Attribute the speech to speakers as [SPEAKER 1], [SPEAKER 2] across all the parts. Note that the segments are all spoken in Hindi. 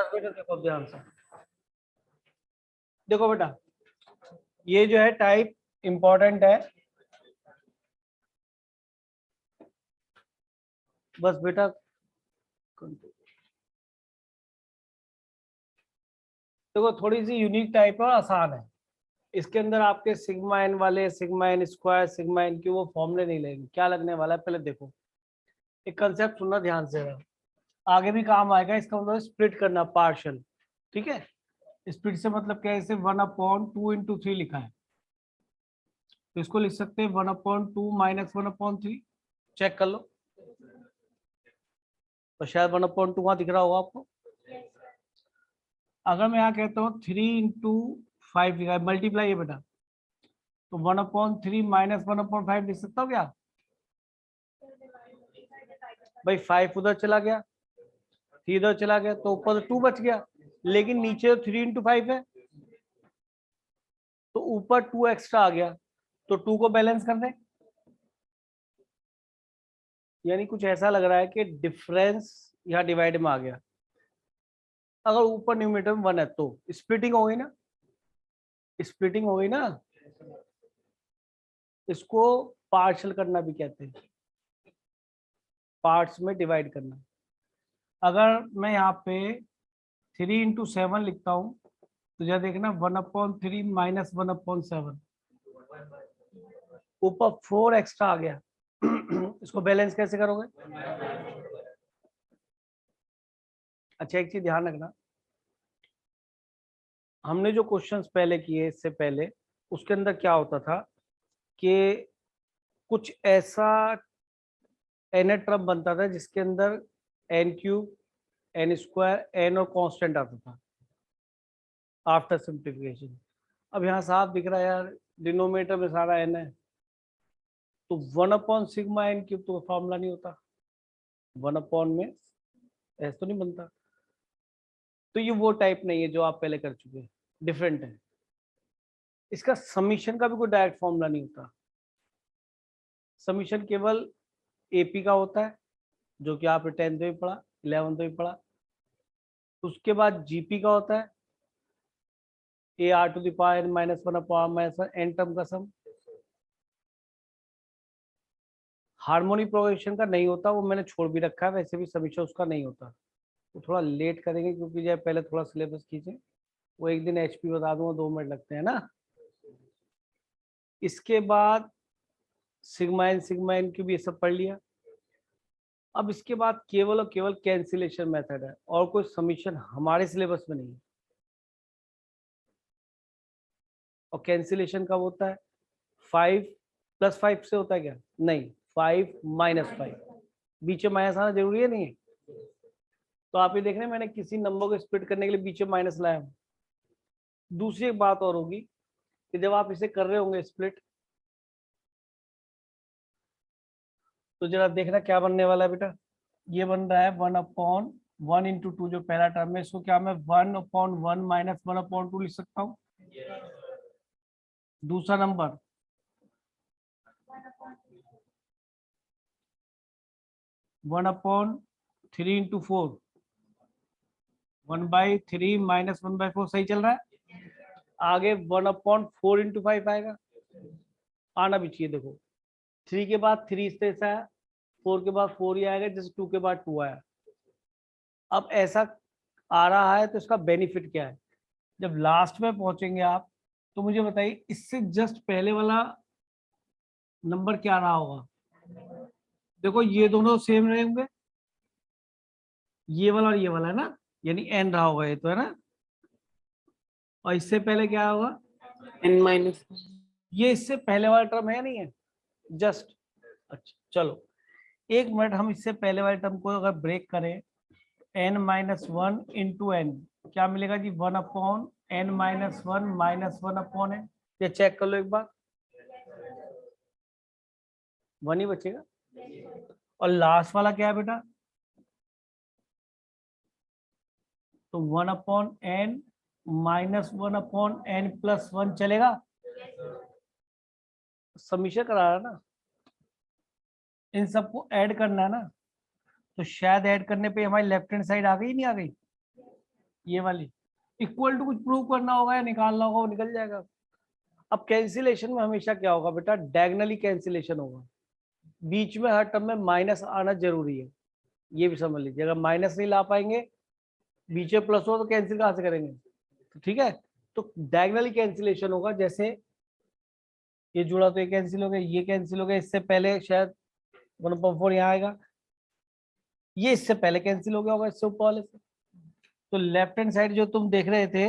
[SPEAKER 1] बस बेटा देखो ध्यान से, देखो बेटा ये जो है टाइप इंपॉर्टेंट है, बस बेटा देखो थोड़ी सी यूनिक टाइप है और आसान है। इसके अंदर आपके सिग्मा एन वाले sigma n square sigma n की वो फॉर्मूले नहीं लगेंगे। क्या लगने वाला है पहले देखो, एक कंसेप्ट सुनना ध्यान से, आगे भी काम आएगा। इसका मतलब स्प्लिट करना पार्शियल, ठीक है। स्प्लिट से मतलब क्या है, इसे 1/2 × 3 लिखा है, तो इसको लिख सकते हैं 1/2 - 1/3। चेक कर लो, तो शायद 1/2 वहां दिख रहा होगा आपको। अगर मैं यहाँ कहता हूँ 3 × 5 लिखा है, मल्टीप्लाई है बेटा, तो 1/3 - 1/5 लिख सकता हूँ क्या भाई? 5 उधर चला गया, 3 इधर चला गया, तो ऊपर 2 बच गया, लेकिन नीचे 3 × 5 है, तो ऊपर 2 एक्स्ट्रा आ गया, तो 2 को बैलेंस कर दें। यानी कुछ ऐसा लग रहा है कि डिफरेंस यहाँ डिवाइड में आ गया। अगर ऊपर न्यूमरेटर में 1 है तो स्प्लिटिंग हो गई ना, स्प्लिटिंग हो गई ना। इसको पार्शियल करना भी कहते हैं, पार्ट्स में डिवाइड करना। अगर मैं यहाँ पे 3 × 7 लिखता हूँ, तो यह देखना 1/3 - 1/7, ऊपर 4 एक्स्ट्रा आ गया। इसको बैलेंस कैसे करोगे? अच्छा एक चीज ध्यान रखना, हमने जो क्वेश्चंस पहले किए इससे पहले, उसके अंदर क्या होता था कि कुछ ऐसा एन टर्म बनता था जिसके अंदर n³ n² n और कांस्टेंट आता था आफ्टर सिंप्लीफिकेशन। अब यहाँ साफ दिख रहा है यार, डिनोमिनेटर में सारा n है, तो 1/σn³ तो फॉर्मूला नहीं होता, 1 में ऐसा तो नहीं बनता। तो ये वो टाइप नहीं है जो आप पहले कर चुके, डिफरेंट है। इसका समीशन का भी कोई डायरेक्ट फॉर्मूला नहीं होता, समीशन केवल एपी का होता है, जो कि आपने 10th में पढ़ा, 11th में पढ़ा। उसके बाद जीपी का होता है, AR⁻n - 1/n टर्म का सम। हार्मोनिक प्रोग्रेशन का नहीं होता, वो मैंने छोड़ भी रखा है, वैसे भी समीक्षा उसका नहीं होता। तो थोड़ा लेट करेंगे क्योंकि जब पहले थोड़ा सिलेबस खींचे, वो एक दिन HP बता दूंगा, 2 मिनट लगते हैं ना। इसके बाद सिग्मा एन की भी ये सब पढ़ लिया। अब इसके बाद केवल और केवल कैंसिलेशन मेथड है, और कोई समीशन हमारे सिलेबस में नहीं है। और कैंसिलेशन कब होता है? 5 + 5 से होता है क्या? नहीं, 5 - 5, बीच में माइनस आना जरूरी है नहीं है? तो आप ये देख रहे हैं मैंने किसी नंबर को स्प्लिट करने के लिए बीच में माइनस लाया हूं। दूसरी एक बात और होगी कि जब आप इसे कर रहे होंगे स्प्लिट, तो जरा देखना क्या बनने वाला है बेटा। ये बन रहा है 1/1 × 2, जो पहला टर्म है, इसको क्या मैं 1/1 - 1/2 लिख सकता हूँ। दूसरा नंबर 1/3 × 4, 1/3 - 1/4 सही चल रहा है। आगे 1/4 × 5 आएगा, आना भी चाहिए। देखो 3 के बाद 3 इस तरह से आया, 4 के बाद 4 ही आएगा, जैसे 2 के बाद 2 आया। अब ऐसा आ रहा है तो इसका बेनिफिट क्या है? जब लास्ट में पहुंचेंगे आप, तो मुझे बताइए इससे जस्ट पहले वाला नंबर क्या रहा होगा? देखो ये दोनों सेम रहेंगे, ये वाला और ये वाला है ना, यानी n रहा होगा ये, तो है ना। और इससे पहले क्या होगा?
[SPEAKER 2] n-,
[SPEAKER 1] ये इससे पहले वाला टर्म है नहीं है, जस्ट। अच्छा चलो 1 मिनट, हम इससे पहले वाले टर्म को अगर ब्रेक करें, n - 1 × n क्या मिलेगा जी? 1/n - 1 - 1/n। ये चेक कर लो एक बार, 1 ही बचेगा। और लास्ट वाला क्या है बेटा? तो 1/n - 1/n + 1 चलेगा। समीशन करा रहा है ना, इन सबको ऐड करना है ना, तो शायद ऐड करने पे हमारी लेफ्ट हैंड साइड आ गई, नहीं आ गई? ये वाली इक्वल टू कुछ प्रूव करना होगा या निकालना होगा, वो निकल जाएगा। अब कैंसिलेशन में हमेशा क्या होगा बेटा, डायगनली कैंसिलेशन होगा, बीच में हर टर्म में माइनस आना जरूरी है, ये भी समझ लीजिए। अगर माइनस नहीं ला पाएंगे, बीच में प्लस हो तो कैंसिल कहाँ से करेंगे, तो ठीक है। तो डायगनली कैंसिलेशन होगा, जैसे ये जुड़ा तो ये कैंसिल हो गया, ये कैंसिल हो गया, इससे पहले शायद 1/4 यहाँ आएगा, ये इससे पहले कैंसिल हो गया होगा इससे ऊपर वाले से। तो लेफ्ट हैंड साइड जो तुम देख रहे थे,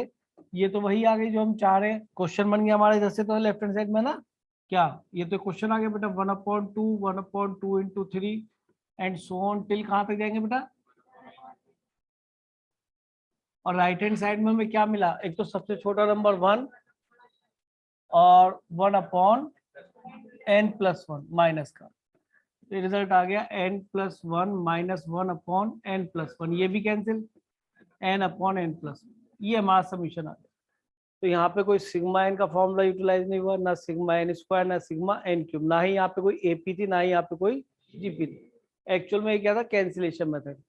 [SPEAKER 1] ये तो वही आ गई जो हम चाह रहे हैं, क्वेश्चन बन गया हमारे इधर से, तो लेफ्ट हैंड साइड में ना क्या, ये तो क्वेश्चन आ गया बेटा, 1/2 into 3 and so on till कहाँ तक जाएंगे बेटा। और राइट हैंड साइड में हमें क्या मिला, एक तो सबसे छोटा नंबर 1 और 1/n+1 माइनस का, तो रिजल्ट आ गया n+1 - 1/n+1, ये भी कैंसिल, n/n+1, ये हमारा समीशन आ गया। तो यहाँ पे कोई सिग्मा एन का फॉर्मूला यूटिलाइज नहीं हुआ, ना सिग्मा एन स्क्वायर, ना सिग्मा एन क्यूब, ना ही यहाँ पे कोई एपी थी, ना ही यहाँ पे कोई जीपी थी। एक्चुअल में ये क्या था, कैंसिलेशन मेथड।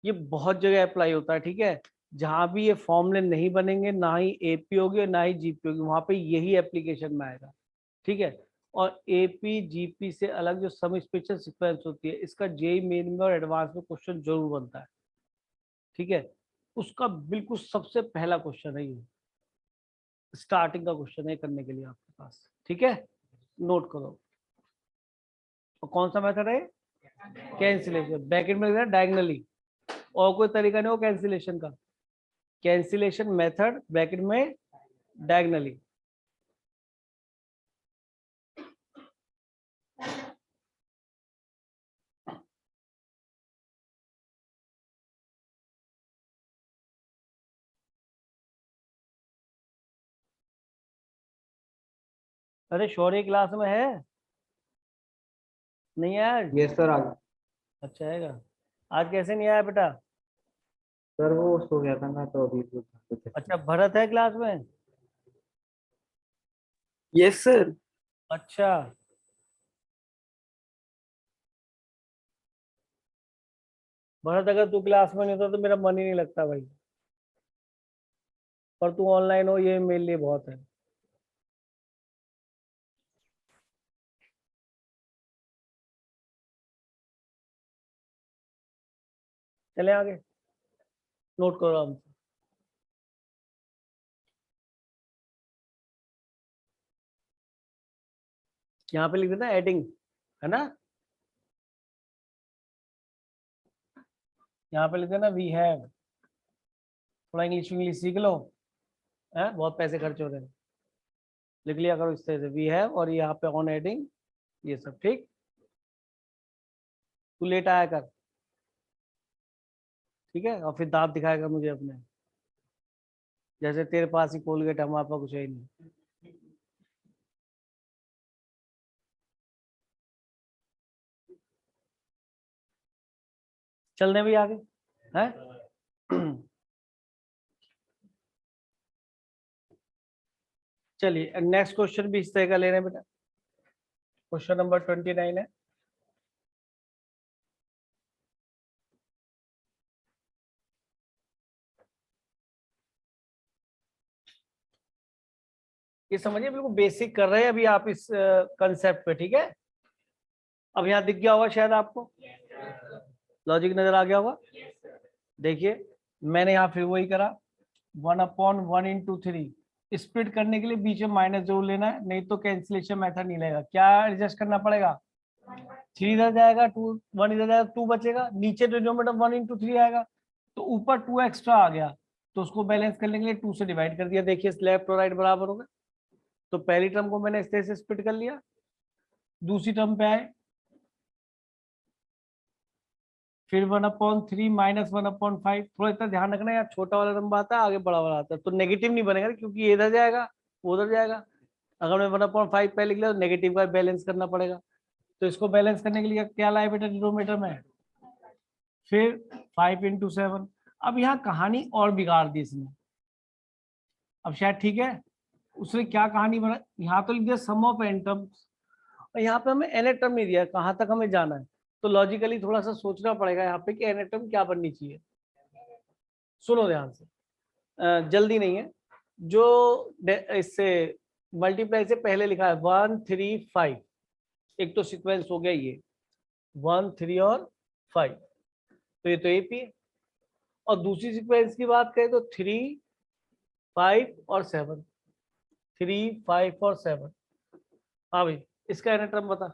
[SPEAKER 1] ये बहुत जगह अप्लाई होता है, ठीक है। जहां भी ये फॉर्मूले नहीं बनेंगे, ना ही एपी होगी और ना ही जीपी होगी, वहां पे यही एप्लीकेशन में आएगा, ठीक है। और एपी जीपी से अलग जो सम स्पेशल सीक्वेंस होती है, इसका जेई मेन में और एडवांस में क्वेश्चन जरूर बनता है, ठीक है। उसका बिल्कुल सबसे पहला क्वेश्चन है ये, स्टार्टिंग का क्वेश्चन है करने के लिए आपके पास, ठीक है, नोट करो। और कौन सा मेथड है, कैंसिलेशन, ब्रैकेट में लिखना है डायगनली, और कोई तरीका नहीं हो कैंसिलेशन का, कैंसिलेशन मेथड ब्रैकेट में डायगनली। अरे शौर्य क्लास में है, नहीं आया आज?
[SPEAKER 2] Yes sir. आज
[SPEAKER 1] अच्छा आएगा, आज कैसे नहीं आया बेटा?
[SPEAKER 2] सर वो सो गया था ना, तो अभी
[SPEAKER 1] अच्छा भरत है क्लास में?
[SPEAKER 2] Yes sir.
[SPEAKER 1] अच्छा, भरत अगर तू क्लास में नहीं होता तो मेरा मन ही नहीं लगता भाई, पर तू ऑनलाइन हो ये मेरे लिए बहुत है। चले आगे, नोट करो हम, यहाँ पे लिख देना एडिंग, है ना, यहाँ पे लिख देना वी हैव, थोड़ा इंग्लिश इंग्लिश सीख लो, है बहुत पैसे खर्च हो रहे हैं, लिख लिया करो इस तरह से वी हैव, और यहाँ पे ऑन एडिंग, ये सब ठीक। तू लेट आया कर, ठीक है, और फिर दांत दिखाएगा मुझे अपने, जैसे तेरे पास ही कोलगेट, हमारे पास कुछ है ही नहीं। चलने भी आगे है। चलिए नेक्स्ट क्वेश्चन भी इस तरह का ले रहे हैं बेटा, क्वेश्चन नंबर 29 है। ये समझिए बिल्कुल बेसिक कर रहे हैं अभी आप इस कंसेप्ट पे, ठीक है। अब यहाँ दिख गया होगा शायद आपको, लॉजिक नजर आ गया होगा। देखिए मैंने यहाँ फिर वही करा, 1/1 × 3, स्प्लिट करने के लिए बीच में माइनस जरूर लेना है, नहीं तो कैंसिलेशन मेथड नहीं लगेगा। क्या एडजस्ट करना पड़ेगा, 3 इधर जाएगा, 1 इधर जाएगा, 2 बचेगा, नीचे डिनोमिनेटर 1 × 3 आएगा, तो ऊपर 2 एक्स्ट्रा आ गया, तो उसको बैलेंस करने के लिए 2 से डिवाइड कर दिया। देखिए लेफ्ट और राइट बराबर हो गए, तो पहली टर्म को मैंने इस तरह से स्प्लिट कर लिया। दूसरी टर्म पे आए, फिर 1/3 - 1/5, थोड़ा इतना ध्यान रखना यार, छोटा वाला नंबर आता है आगे बड़ा वाला आता है, तो नेगेटिव नहीं बनेगा क्योंकि ये इधर जाएगा वो उधर जाएगा। अगर मैं 1/5 पहले लिख लिया तो नेगेटिव का बैलेंस करना पड़ेगा, तो इसको बैलेंस करने के लिए क्या लाए बेटा डिनोमिनेटर में, फिर 5 × 7। अब यहाँ कहानी और बिगाड़ दी इसने, अब शायद ठीक है, उसने क्या कहानी बना, यहाँ तो लिख दिया सम ऑफ एन टर्म्स, और यहाँ पे हमें एन टर्म नहीं दिया, कहाँ तक हमें जाना है, तो लॉजिकली थोड़ा सा सोचना पड़ेगा यहाँ पे कि एन टर्म क्या बननी चाहिए। सुनो ध्यान से, जल्दी नहीं है, जो इससे मल्टीप्लाई से पहले लिखा है 1 3 5, एक तो सीक्वेंस हो गया ये 1 3 और 5, तो ये तो एपी है। और दूसरी सीक्वेंस की बात करें तो 3 5 और 7, 3 5 और 7। हाँ भाई, इसका एनेट्रम बता,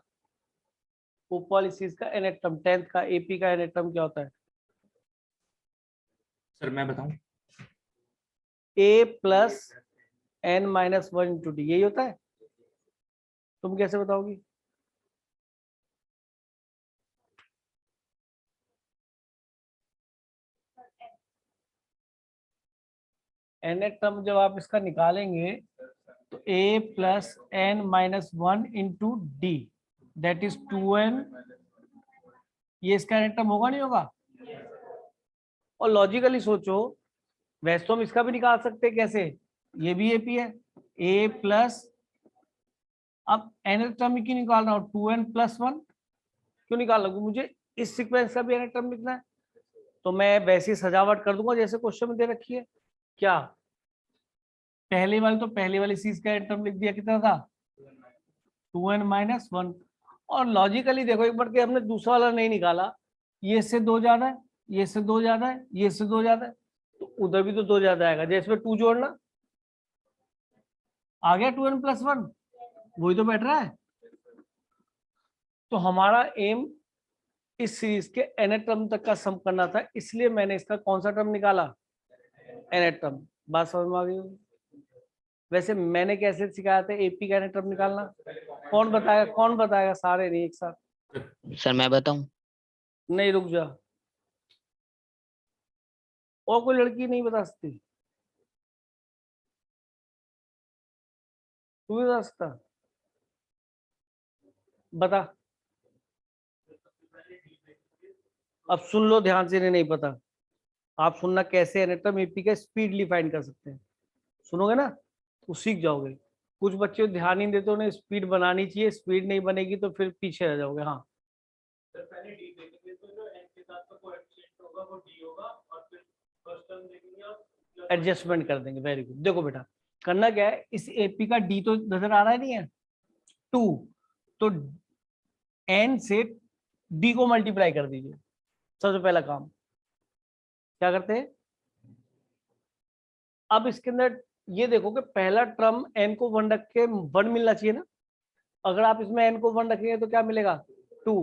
[SPEAKER 1] पॉलिसीज का एनेट्रम, 10th का एपी का एनेट्रम क्या होता है?
[SPEAKER 3] सर मैं बताऊं?
[SPEAKER 1] a plus n minus 1 into D, यही होता है। तुम कैसे बताओगी? एनेट्रम जब आप इसका निकालेंगे तो a plus n minus 1 into D, that is 2n, ये इसका एनेट्रम होगा नहीं होगा? और लॉजिकली सोचो, वैसे तो हम इसका भी निकाल सकते हैं, कैसे? ये भी एपी है, a प्लस, अब एनेट्रम क्यों निकाल रहा हूँ? 2n प्लस 1 क्यों निकाल रहा हूँ? मुझे इस सीक्वेंस का भी एनेट्रम लिखना है, तो मैं वैसी सजावट कर दूंगा जैसे क्वेश्चन में दे रखी है। क्या पहले वाली, तो पहले वाली चीज का एनेट्रम लिख दिया, कितना था? 2n minus 1। और लॉजिकली देखो एक बार के हमने दूसरा वाला नहीं निकाला, ये से 2 ज्यादा है, ये से 2 ज्यादा है, ये से 2 ज्यादा है, तो उधर भी तो 2 ज्यादा आएगा, जैसे 2 जोड़ना आ गया 2n प्लस 1, वही तो बैठ रहा है। तो हमारा एम इस सीरीज के एनेट्रम तक का सम करना था, इसलिए मैंने इसका कौन सा टर्म निकाला? एनेट्रम। बात समझ में आ गई होगी। वैसे मैंने कैसे सिखाया था एपी का एनेट्रम निकालना? कौन बताएगा? कौन बताएगा? सारे नहीं एक साथ।
[SPEAKER 4] सर मैं बताऊं?
[SPEAKER 1] नहीं, रुक जा, और कोई लड़की नहीं बता सकती? तू भी बता सकता? बता। अब सुन लो ध्यान से, नहीं पता आप सुनना, कैसे एनेट्रम एपी का स्पीड डिफाइन कर सकते हैं, सुनोगे ना तो सीख जाओगे। कुछ बच्चे ध्यान नहीं देते, उन्हें स्पीड बनानी चाहिए, स्पीड नहीं बनेगी तो फिर पीछे रह जाओगे। हाँ, पहले डी देखेंगे तो जो एन के साथ का कोएफिशिएंट होगा वो डी होगा, और फिर फर्स्ट टर्म देखेंगे और एडजस्टमेंट कर देंगे। Very good. देखो बेटा, करना क्या है, इस एपी का डी तो नजर आ रहा है, नहीं है 2, तो एन से डी को मल्टीप्लाई कर दीजिए। सबसे पहला काम क्या करते हैं, अब इसके अंदर ये देखो कि पहला टर्म n को 1 रख के 1 मिलना चाहिए ना। अगर आप इसमें n को 1 रखेंगे तो क्या मिलेगा? 2,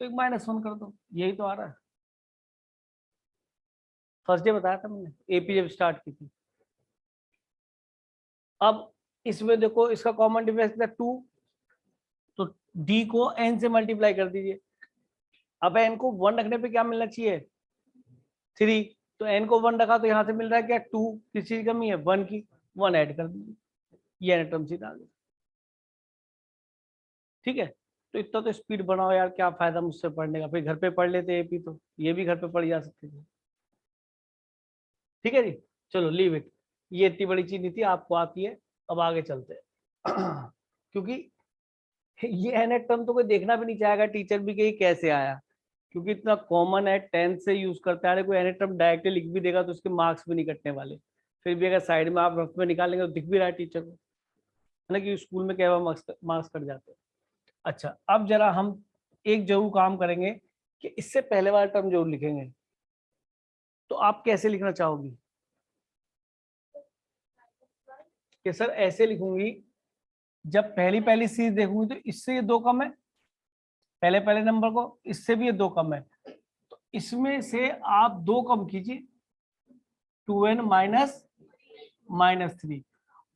[SPEAKER 1] तो एक -1 कर दो, यही तो आ रहा है। फर्स्ट डे बताया था मैंने, एपी जब स्टार्ट की थी। अब इसमें देखो, इसका कॉमन डिफरेंस था 2, तो d को n से मल्टीप्लाई कर दीजिए। अब n को 1 रखने पे क्या मिलना चाहिए? 3, तो n को 1 रखा तो यहाँ से मिल रहा है क्या? 2, किस चीज की कमी है? 1 की, 1 ऐड कर दीजिए, ये एनेट्रम सीधा आ गया। ठीक है, तो इतना तो स्पीड बनाओ यार, क्या फायदा मुझसे पढ़ने का, फिर घर पे पढ़ लेते एपी, तो ये भी घर पे पढ़ जा सकते थे। ठीक है जी, चलो लीव इट, ये इतनी बड़ी चीज नहीं थी, आपको आती है। अब आगे चलते हैं क्योंकि ये एनेट्रम तो कोई देखना भी नहीं चाहेगा, टीचर भी कहीं कैसे आया, क्योंकि इतना कॉमन है, 10th से यूज करते आ रहे। कोई एनेट्रम डायरेक्टली लिख भी देगा तो उसके मार्क्स भी नहीं कटने वाले। फिर भी अगर साइड में आप रफ में निकालेंगे तो दिख भी रहा है टीचर को, है ना, कि स्कूल में क्या मार्क्स कट जाते हैं। अच्छा, अब जरा हम एक जरूर काम करेंगे कि इससे पहले वाला टर्म जरूर लिखेंगे। तो आप कैसे लिखना चाहोगी? कि सर ऐसे लिखूंगी, जब पहली पहली चीज देखूंगी तो इससे ये 2 कम है, पहले पहले नंबर को, इससे भी ये 2 कम है, तो इसमें से आप 2 कम कीजिए, 2n माइनस 3,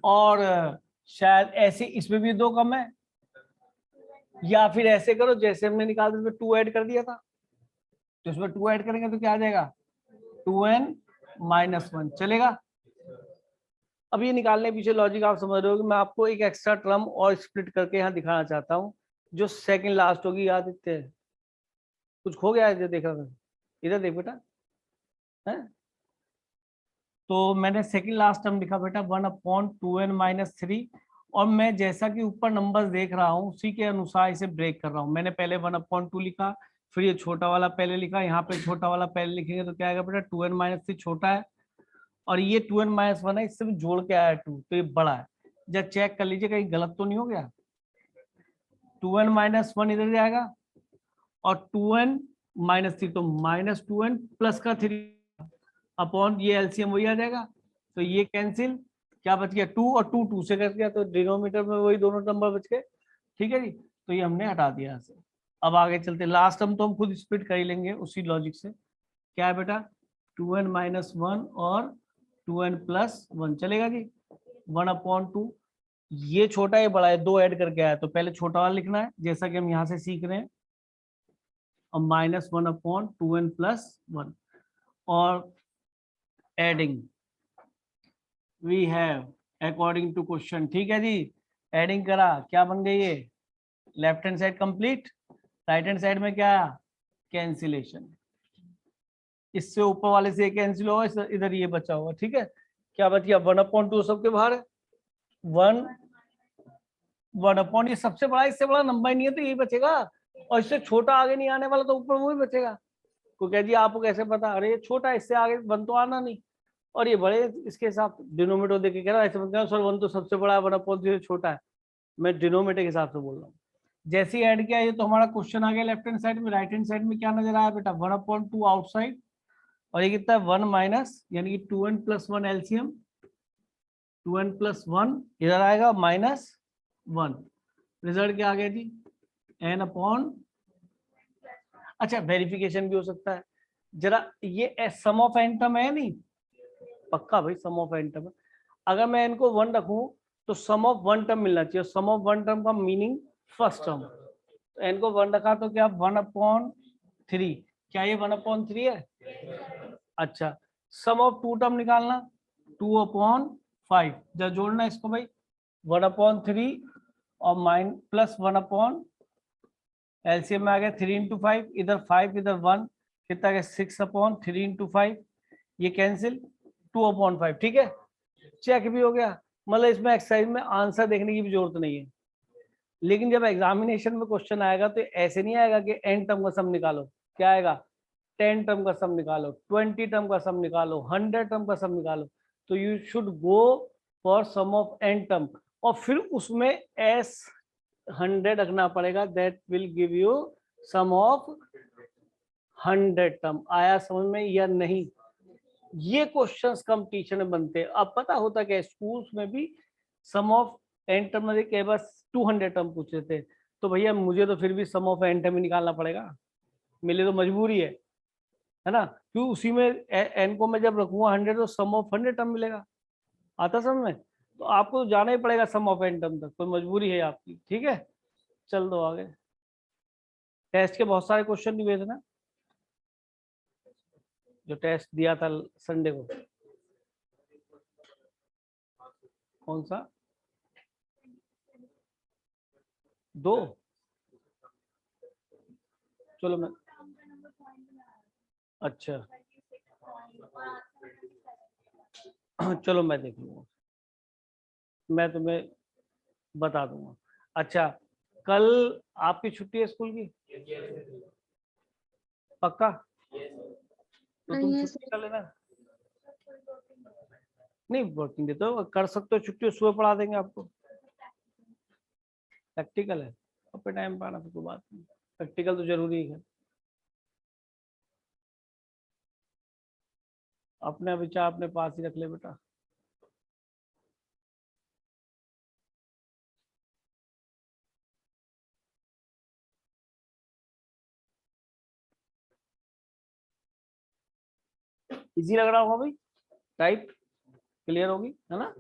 [SPEAKER 1] और शायद ऐसे इसमें भी 2 कम है, या फिर ऐसे करो जैसे हमने निकाल दिया, 2 ऐड कर दिया था, तो इसमें 2 ऐड करेंगे तो क्या आ जाएगा? 2n माइनस 1 चलेगा। अब ये निकालने पीछे लॉजिक आप समझ रहे हो कि मैं आपको एक एक्स्ट्रा टर्म और स्प्लिट करके यहाँ दिखाना चाहता हूँ, जो सेकंड लास्ट होगी। याद इतने कुछ खो गया है जो देख रहा था, इधर देख बेटा, है तो मैंने सेकंड लास्ट टर्म लिखा बेटा 1/2n माइनस 3, और मैं जैसा कि ऊपर नंबर्स देख रहा हूँ उसी के अनुसार इसे ब्रेक कर रहा हूँ। मैंने पहले 1/2 लिखा, फिर ये छोटा वाला पहले लिखा, यहाँ पे छोटा वाला पहले लिखेंगे तो क्या आएगा बेटा? 2n माइनस 3 छोटा है, और ये 2n माइनस 1 है, इससे भी जोड़ के आया 2, तो ये बड़ा है। जब चेक कर लीजिए कहीं गलत तो नहीं हो गया। 2n माइनस 1 इधर जाएगा और 2n माइनस 3, तो माइनस 2n प्लस का 3 अपॉन ये एलसीएम वही आ जाएगा, तो ये कैंसिल, क्या बच गया 2 और 2 2 से कट गया, तो डिनोमिनेटर में वही दोनों नंबर बच गए। ठीक है जी, तो ये हमने हटा दिया यहाँ से। अब आगे चलते, लास्ट टर्म तो हम खुद स्प्लिट कर ही लेंगे उसी लॉजिक से। क्या है बेटा, 2n माइनस 1 और 2n प्लस 1 चलेगा जी, 1/2। ये छोटा है बड़ा है, दो ऐड करके आया, तो पहले छोटा वाला लिखना है जैसा कि हम यहाँ से सीख रहे हैं, और -1/2n प्लस 1 और adding we have according to question. ठीक है जी, एडिंग करा, क्या बन गई ये, left hand side complete, right hand side में क्या, कैंसिलेशन, इससे ऊपर वाले से कैंसिल होगा, इधर ये बचा होगा। ठीक है, क्या बच गया, 1/2 सबके बाहर है, 1/, ये सबसे बड़ा, इससे बड़ा नंबर ही नहीं है, तो यही बचेगा, और इससे छोटा आगे नहीं आने वाला, तो ऊपर वही बचेगा। को कह दिया आपको कैसे पता, अरे ये छोटा, इससे आगे 1 तो आना नहीं, और ये बड़े, इसके हिसाब डिनोमीटर देख के कह रहा है ऐसे मत कहना सर 1 तो सबसे बड़ा है, 1/3 छोटा है, मैं डिनोमीटर के हिसाब से बोल रहा हूँ। जैसे ही ऐड किया ये तो हमारा क्वेश्चन आ गया लेफ्ट हैंड साइड में। राइट हैंड साइड में क्या नजर आया बेटा, 1/2 आउटसाइड, और ये कितना है 1 माइनस, यानी कि 2n plus 1 LCM, 2n plus 1 इधर आएगा -1, रिजल्ट क्या आ गया जी, n/, अच्छा वेरिफिकेशन भी हो सकता है जरा, ये सम ऑफ एन टर्म है नहीं, पक्का भाई सम ऑफ एन टर्म, अगर मैं इनको 1 रखूं तो सम ऑफ 1 टर्म मिलना चाहिए, सम ऑफ 1 टर्म का मीनिंग फर्स्ट टर्म, तो एन को 1 रखा तो क्या 1/3, क्या ये 1/3 है, अच्छा सम ऑफ 2 टर्म निकालना, 2/5, जब जोड़ना इसको भाई 1/3 और प्लस 1 एलसीएम में आ गया 3 × 5, इधर 5 इधर 1, कितना गया 6/3 × 5, ये कैंसिल 2/5। ठीक है, चेक भी हो गया, मतलब इसमें एक्सरसाइज में आंसर देखने की भी जरूरत नहीं है। लेकिन जब एग्जामिनेशन में क्वेश्चन आएगा तो ऐसे नहीं आएगा कि n टर्म का सम निकालो, क्या आएगा 10 टर्म का सम निकालो, 20 टर्म का सम निकालो, 100 टर्म का सम निकालो, तो you should go for sum of n term, और फिर उसमें S100 रखना पड़ेगा, that will give you sum of 100 term. आया समझ में या नहीं, ये क्वेश्चंस कंपटीशन में बनते हैं। अब पता होता क्या स्कूल्स में भी सम ऑफ n टर्म में के बस 200 टर्म पूछे थे, तो भैया मुझे तो फिर भी सम ऑफ n टर्म ही निकालना पड़ेगा, मेरे तो मजबूरी है ना, क्यों उसी में n को मैं जब रखूंगा 100 तो सम ऑफ 100 टर्म मिलेगा, आता समझ में, तो आपको तो जाना ही पड़ेगा सम ऑफ n टर्म तक, कोई मजबूरी है आपकी। ठीक है, चल दो आगे, टेस्ट के बहुत सारे क्वेश्चन नहीं भेजना, जो टेस्ट दिया था संडे को, कौन सा, 2, चलो मैं, अच्छा चलो मैं देख लूंगा, मैं तुम्हें बता दूंगा। अच्छा कल आपकी छुट्टी है स्कूल की, पक्का, तो तुम छुट्टी कर लेना, नहीं वर्किंग डे तो कर सकते हो छुट्टी, सुबह पढ़ा देंगे आपको, प्रैक्टिकल है अपने टाइम पढ़ाना तो कोई बात नहीं, प्रैक्टिकल तो जरूरी है, अपने विचार अपने पास ही रख ले बेटा। इजी लग रहा होगा भाई, टाइप क्लियर होगी है ना,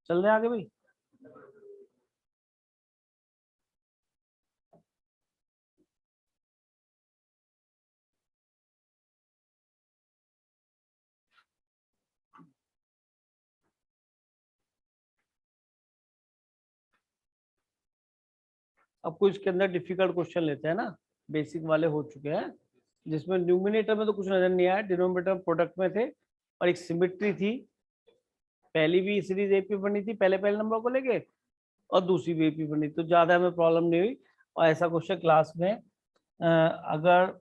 [SPEAKER 1] चल रहे आगे भाई। अब कुछ इसके अंदर डिफिकल्ट क्वेश्चन लेते हैं ना, बेसिक वाले हो चुके हैं, जिसमें न्यूमिनेटर में तो कुछ नजर नहीं आया, डिनोमिनेटर प्रोडक्ट में थे, और एक सिमेट्री थी, पहली भी सीरीज एपी बनी थी पहले पहले नंबर को लेके, और दूसरी भी एपी बनी, तो ज्यादा हमें प्रॉब्लम नहीं हुई, और ऐसा क्वेश्चन क्लास में अगर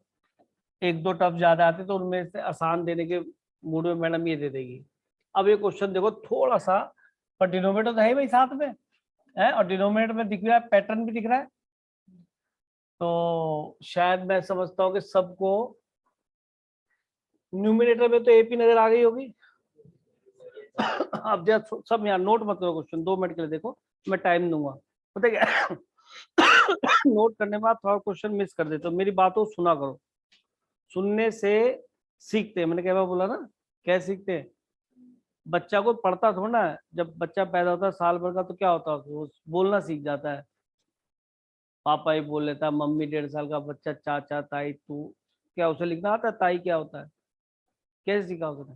[SPEAKER 1] एक दो टफ ज्यादा आते तो उनमें से आसान देने के मूड में मैडम ये दे देगी। अब ये क्वेश्चन देखो थोड़ा सा, पर डिनोमिनेटर तो है ही भाई साथ में है, और डिनोमिनेटर में दिख रहा है, पैटर्न भी दिख रहा है, तो शायद मैं समझता हूँ कि सबको न्यूमिनेटर में तो एपी नजर आ गई होगी। अब जब सब यहाँ नोट मत करो क्वेश्चन, 2 मिनट के लिए देखो, मैं टाइम दूंगा, पता है क्या? नोट करने में आप थोड़ा क्वेश्चन मिस कर देते हो, मेरी बातों सुना करो, सुनने से सीखते हैं। मैंने क्या बोला ना, क्या सीखते हैं? बच्चा को पढ़ता थोड़ा ना है। जब बच्चा पैदा होता है साल भर का, तो क्या होता है, वो बोलना सीख जाता है, पापा ही बोल लेता है, मम्मी 1.5 साल का बच्चा चाचा ताई तू, क्या उसे लिखना आता है ताई क्या होता है? कैसे सीखा उसने?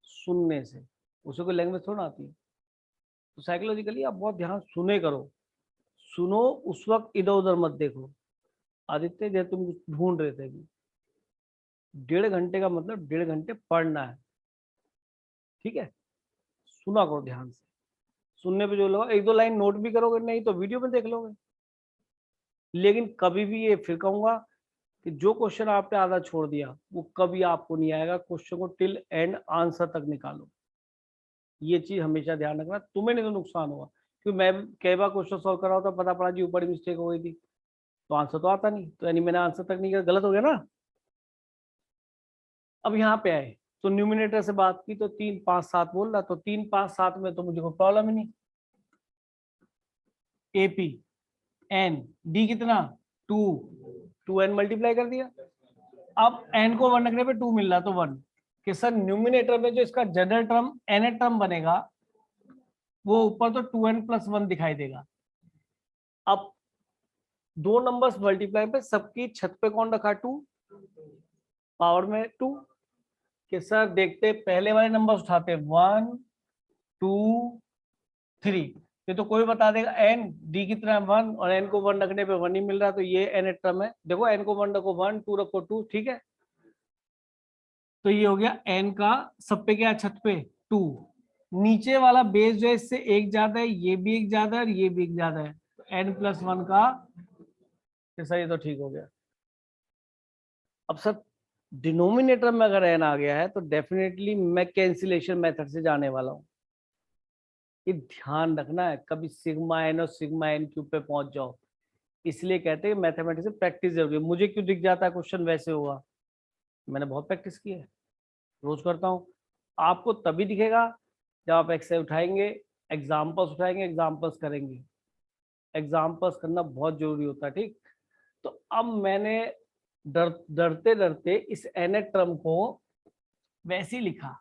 [SPEAKER 1] सुनने से। उसे कोई लैंग्वेज थोड़ा आती है। तो साइकोलॉजिकली आप बहुत ध्यान सुने करो, सुनो, उस वक्त इधर उधर मत देखो। आदित्य जैसे तुम कुछ ढूंढ रहे थे अभी, 1.5 घंटे का मतलब 1.5 घंटे पढ़ना है, ठीक है? सुना करो ध्यान से, सुनने पे जो लगा, 1-2 लाइन नोट भी करोगे, नहीं तो वीडियो में देख लोगे। लेकिन कभी भी ये फिर कहूंगा कि जो क्वेश्चन आपने आधा छोड़ दिया वो कभी आपको नहीं आएगा, क्वेश्चन को टिल एंड आंसर तक निकालो। ये चीज हमेशा ध्यान रखना, तुम्हें नहीं तो नुकसान होगा। क्योंकि मैं कई बार क्वेश्चन सॉल्व कर रहा होता, पता पड़ा जी ऊपर मिस्टेक हो गई थी, तो आंसर तो आता नहीं, तो यानी मैंने आंसर तक नहीं किया, गलत हो गया ना। अब यहाँ पे आए तो न्यूमिनेटर से बात की तो 3 5 7 बोल रहा, तो 3 5 7 में तो मुझे कोई प्रॉब्लम ही नहीं। एपी एन डी कितना 2 एन मल्टीप्लाई कर दिया। अब एन को 1 रखने पे 2 मिल रहा तो 1, कि सर न्यूमिनेटर में जो इसका जनरल टर्म एन टर्म बनेगा वो ऊपर तो 2n+1 दिखाई देगा। अब 2 नंबर्स मल्टीप्लाई पे सबकी छत पे कौन रखा 2, पावर में 2, कि सर देखते पहले वाले नंबर उठाते 1 2 3, ये तो कोई बता देगा एन डी कितना 1, और एन को 1 रखने पे 1 ही मिल रहा, तो ये एन टर्म है। देखो एन को 1 रखो 1, 2 रखो 2, ठीक है? तो ये हो गया एन का सब पे क्या छत पे 2, नीचे वाला बेस जो है इससे एक ज्यादा है, ये भी एक ज्यादा है और ये भी एक ज्यादा है, तो n+1 का, सर ये तो ठीक हो गया। अब सर डिनोमिनेटर में अगर n आ गया है तो डेफिनेटली मैं कैंसिलेशन मेथड से जाने वाला हूं। ये ध्यान रखना है, कभी सिग्मा एन और सिग्मा एन क्यूब पे पहुंच जाओ। इसलिए कहते हैं मैथमेटिक्स में प्रैक्टिस जरूरी है। मुझे क्यों दिख जाता है क्वेश्चन वैसे होगा, मैंने बहुत प्रैक्टिस की है, रोज करता हूँ। आपको तभी दिखेगा जब आप एक्सरसाइज उठाएंगे, एग्जाम्पल्स उठाएंगे, एग्जाम्पल्स करेंगे। एग्जाम्पल्स करना बहुत जरूरी होता है, ठीक? तो अब मैंने डरते डरते इस एन टर्म को वैसे ही लिखा,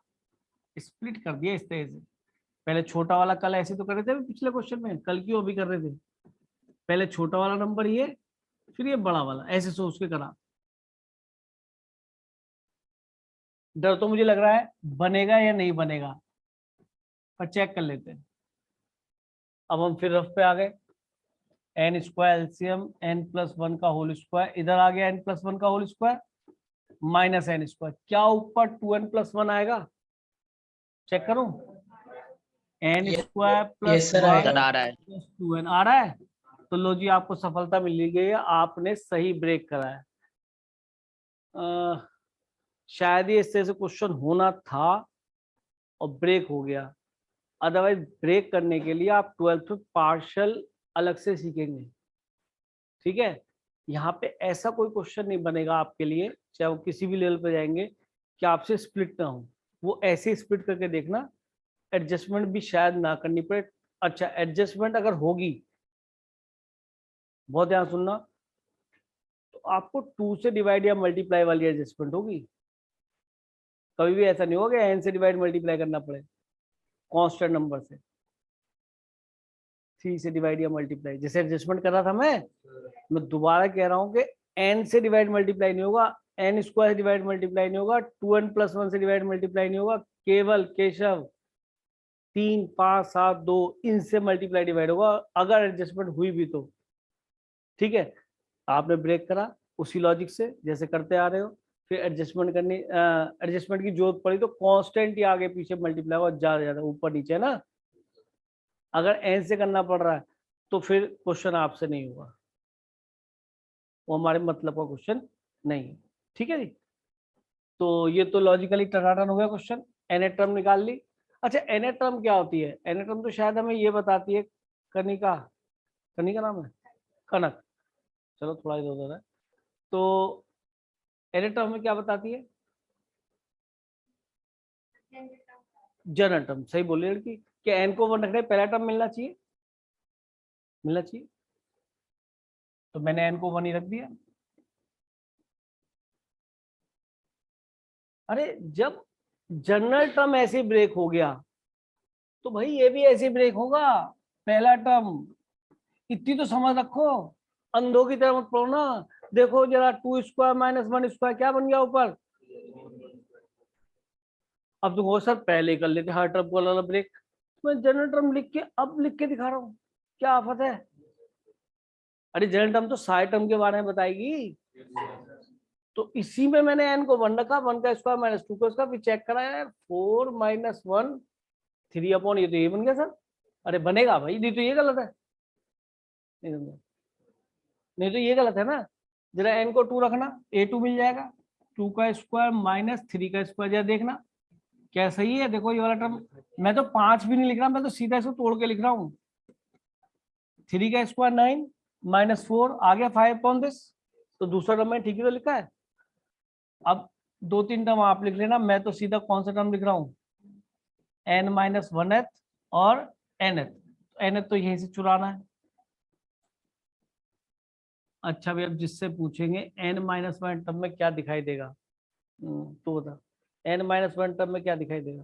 [SPEAKER 1] स्प्लिट कर दिया इस तरह से। पहले छोटा वाला कल ऐसे तो कर रहे थे पिछले क्वेश्चन में, कल की वो भी कर रहे थे, पहले छोटा वाला नंबर ये, फिर ये बड़ा वाला, ऐसे सोच के करा। डर तो मुझे लग रहा है बनेगा या नहीं बनेगा, पर चेक कर लेते हैं। अब हम फिर रफ पे आ गए, n स्क्वायर एलसीएम n+1 का होल स्क्वायर, इधर आ गया n+1 का whole square minus n square, क्या ऊपर 2n+1 आएगा? चेक करूं, n square plus
[SPEAKER 4] sir
[SPEAKER 1] one
[SPEAKER 4] आ रहा है।
[SPEAKER 1] प्लस 2n आ रहा है। तो लो जी आपको सफलता मिल गई है, आपने सही ब्रेक करा है। शायद ये इस तरह से क्वेश्चन होना था और ब्रेक हो गया, अदरवाइज ब्रेक करने के लिए आप 12th में पार्शियल अलग से सीखेंगे, ठीक है? यहाँ पे ऐसा कोई क्वेश्चन नहीं बनेगा आपके लिए, चाहे वो किसी भी लेवल पे जाएंगे, कि आपसे स्प्लिट ना हो। वो ऐसे स्प्लिट करके देखना, एडजस्टमेंट भी शायद ना करनी पड़े। अच्छा एडजस्टमेंट अगर होगी, बहुत ध्यान सुनना, तो आपको 2 से डिवाइड या मल्टीप्लाई वाली एडजस्टमेंट होगी। कभी भी ऐसा नहीं होगा n से डिवाइड मल्टीप्लाई करना पड़े कांस्टेंट नंबर से, 3 से डिवाइड या मल्टीप्लाई जैसे एडजस्टमेंट कर रहा था मैं दोबारा कह रहा हूं कि n से डिवाइड मल्टीप्लाई नहीं होगा, n स्क्वायर से डिवाइड मल्टीप्लाई नहीं होगा, 2n+1 से डिवाइड मल्टीप्लाई नहीं होगा, केवल केशव 3 5 7 2 इनसे मल्टीप्लाई डिवाइड होगा, अगर एडजस्टमेंट हुई भी तो, ठीक है? आपने ब्रेक करा उसी लॉजिक से जैसे करते आ रहे हो, फिर एडजस्टमेंट करनी, एडजस्टमेंट की जरूरत पड़ी तो कांस्टेंट ही आगे पीछे मल्टीप्लाई होगा, ज्यादा ज्यादा ऊपर नीचे ना। अगर n से करना पड़ रहा है तो फिर क्वेश्चन आपसे नहीं होगा। वो हमारे मतलब का क्वेश्चन नहीं है। ठीक है जी, तो ये तो लॉजिकली टनाटन हो गया क्वेश्चन। एनए टर्म निकाल ली। अच्छा, एनए टर्म क्या होती है? एनए टर्म तो शायद हमें ये बताती है, कनिका, कनिका नाम है, कनक, चलो थोड़ा इधर उधर है। तो एनए टर्म में क्या बताती है? General term. सही बोली लड़की। क्या एन को वन रखने पहला टर्म मिलना चाहिए? मिलना चाहिए, तो मैंने एन को वन ही रख दिया। अरे जब जनरल टर्म ऐसे ब्रेक हो गया तो भाई ये भी ऐसे ब्रेक होगा, पहला टर्म। इतनी तो समझ रखो, अंधों की तरह मत पढ़ो ना। देखो जरा, 2² माइनस 1² क्या बन गया ऊपर? अब तुम वो सर पहले कर लेते हर टर्म को अलग अलग ब्रेक। मैं जनरल टर्म लिख के अब लिख के दिखा रहा हूँ, क्या आफत है? अरे जनरल टर्म तो सारे टर्म के बारे में बताएगी। तो इसी में मैंने एन को वन रखा, 1² माइनस 2 का स्क्वायर, फिर चेक करा यार, 4 - 1 3/, ये तो ये बन गया सर। अरे बनेगा भाई, नहीं तो ये गलत है। नहीं समझा? नहीं तो ये गलत है ना। जरा एन को 2 रखना, a2 मिल जाएगा, 2² माइनस 3 जरा देखना क्या सही है। देखो ये वाला टर्म, मैं तो 5 भी नहीं लिख रहा, मैं तो सीधा इसको तोड़ के लिख रहा हूँ। 3² 9 -4 आ गया 5/10। तो दूसरा टर्म में ठीक ही तो लिखा है। अब 2-3 टर्म आप लिख लेना, मैं तो सीधा कौन सा टर्म लिख रहा हूँ? n-1th और nth। nth तो यहीं से चुराना है। अच्छा भाई, अब जिससे पूछेंगे n-1 टर्म में क्या दिखाई देगा, तो बता। n-1 टर्म में क्या दिखाई देगा?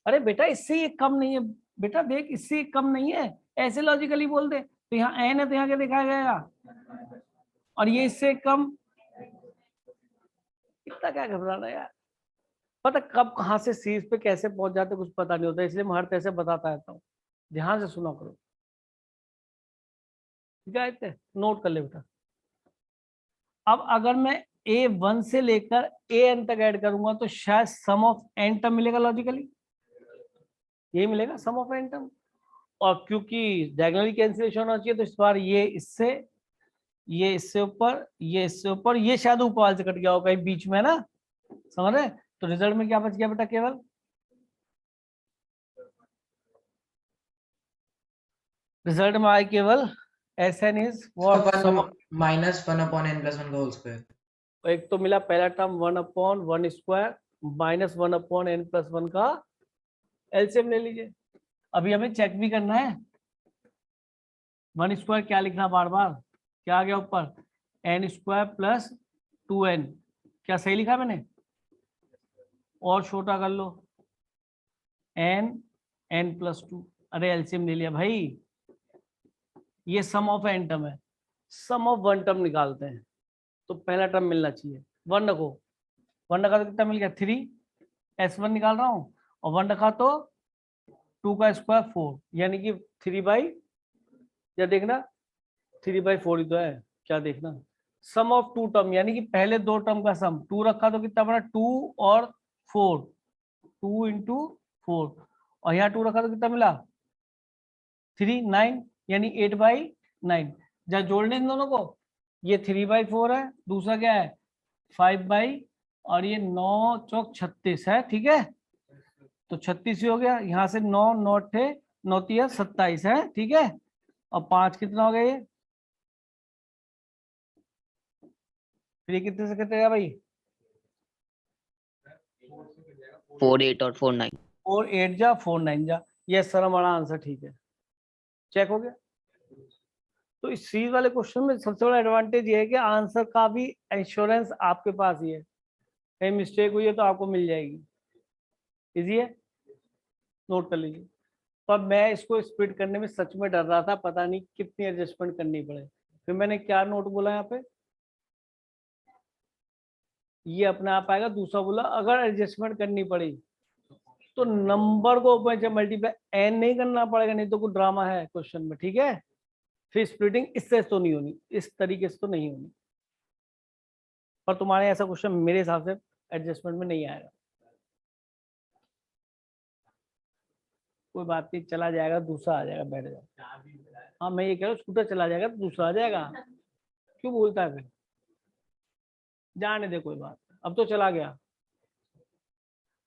[SPEAKER 1] अरे बेटा इससे ये कम नहीं है। बेटा देख, इससे ये कम नहीं है, ऐसे लॉजिकली बोल दे। तो यहाँ n है तो यहाँ क्या दिखाया जाएगा? और ये इससे कम। इतना क्या घबराना यार, पता कब कहाँ से सीरीज पे कैसे पहुंच जाते कुछ पता नहीं होता, इसलिए मैं हर तरह से बताता रहता हूँ। ध्यान से सुना करो, ठीक है? नोट कर ले बेटा। अब अगर मैं a1 से लेकर an तक ऐड करूंगा तो शायद सम ऑफ n टर्म मिलेगा लॉजिकली, ये मिलेगा सम ऑफ n टर्म। और क्योंकि डायगोनली कैंसिलेशन होना चाहिए, तो इस बार ये इससे, ये इससे ऊपर, ये इससे ऊपर, ये शायद ऊपर वाले से कट गया होगा कहीं बीच में ना, समझ रहे? तो रिजल्ट में क्या बच गया बेटा? केवल रिजल्ट में आए केवल Sn is what? Sum of.
[SPEAKER 3] -1/n+1 का होल स्क्वायर।
[SPEAKER 1] एक तो मिला पहला टर्म 1/1² -1/n+1 का एलसीएम ले लीजिए। अभी हमें चेक भी करना है, 1² क्या लिखना बार बार, क्या आ गया ऊपर? n² + 2n। क्या सही लिखा मैंने? और छोटा कर लो, n+2। अरे एलसीएम ले लिया भाई, ये सम ऑफ n टर्म है, सम ऑफ 1 टर्म निकालते हैं। तो पहला टर्म मिलना चाहिए, 1 रखो, 1 रखा तो कितना मिल गया? 3। S1 निकाल रहा हूँ, और 1 रखा तो 2² 4, यानी कि 3/, या देखना 3/4 ही तो है, क्या देखना? सम ऑफ 2 टर्म, यानी कि पहले 2 टर्म का सम। 2 रखा तो कितना बना? 2 और 4, 2 × 4, और यहाँ 2 रखा तो कितना मिला? 3 9, यानी 8/9। जहाँ जोड़ने इन दोनों को, ये 3/4 है, दूसरा क्या है 5/, और ये 9 चौक 36 है, ठीक है? तो 36 ही हो गया। यहाँ से 9 9 थे 9 तिया 27 है, ठीक है? और 5 कितना हो गया ये? फिर ये कितने से कितने गया भाई?
[SPEAKER 4] 4 8 और 4 9।
[SPEAKER 1] 4 8 जा 4 9 जा। यस सर, हमारा आंसर ठीक है, चेक हो गया। तो इस सीरीज वाले क्वेश्चन में सबसे बड़ा एडवांटेज ये है कि आंसर का भी इंश्योरेंस आपके पास ही है, कहीं मिस्टेक हुई है तो आपको मिल जाएगी। इजी है, नोट कर लीजिए। पर मैं इसको स्प्लिट करने में सच में डर रहा था, पता नहीं कितनी एडजस्टमेंट करनी पड़े। फिर मैंने क्या नोट बोला यहाँ पे, ये अपने आप आएगा। दूसरा बोला अगर एडजस्टमेंट करनी पड़ी तो नंबर को ऊपर से मल्टीप्लाई एन नहीं करना पड़ेगा, नहीं तो कुछ ड्रामा है क्वेश्चन में, ठीक है? फिर स्प्लिटिंग इससे तो नहीं होनी, इस तरीके से तो नहीं होनी। पर तुम्हारे ऐसा क्वेश्चन मेरे हिसाब से एडजस्टमेंट में नहीं आएगा। कोई बात नहीं, चला जाएगा, दूसरा आ जाएगा, बैठ जाओ। हाँ मैं ये कह रहा हूँ स्कूटर चला जाएगा तो दूसरा आ जाएगा, क्यों बोलता है फिर? जाने दे, कोई बात, अब तो चला गया।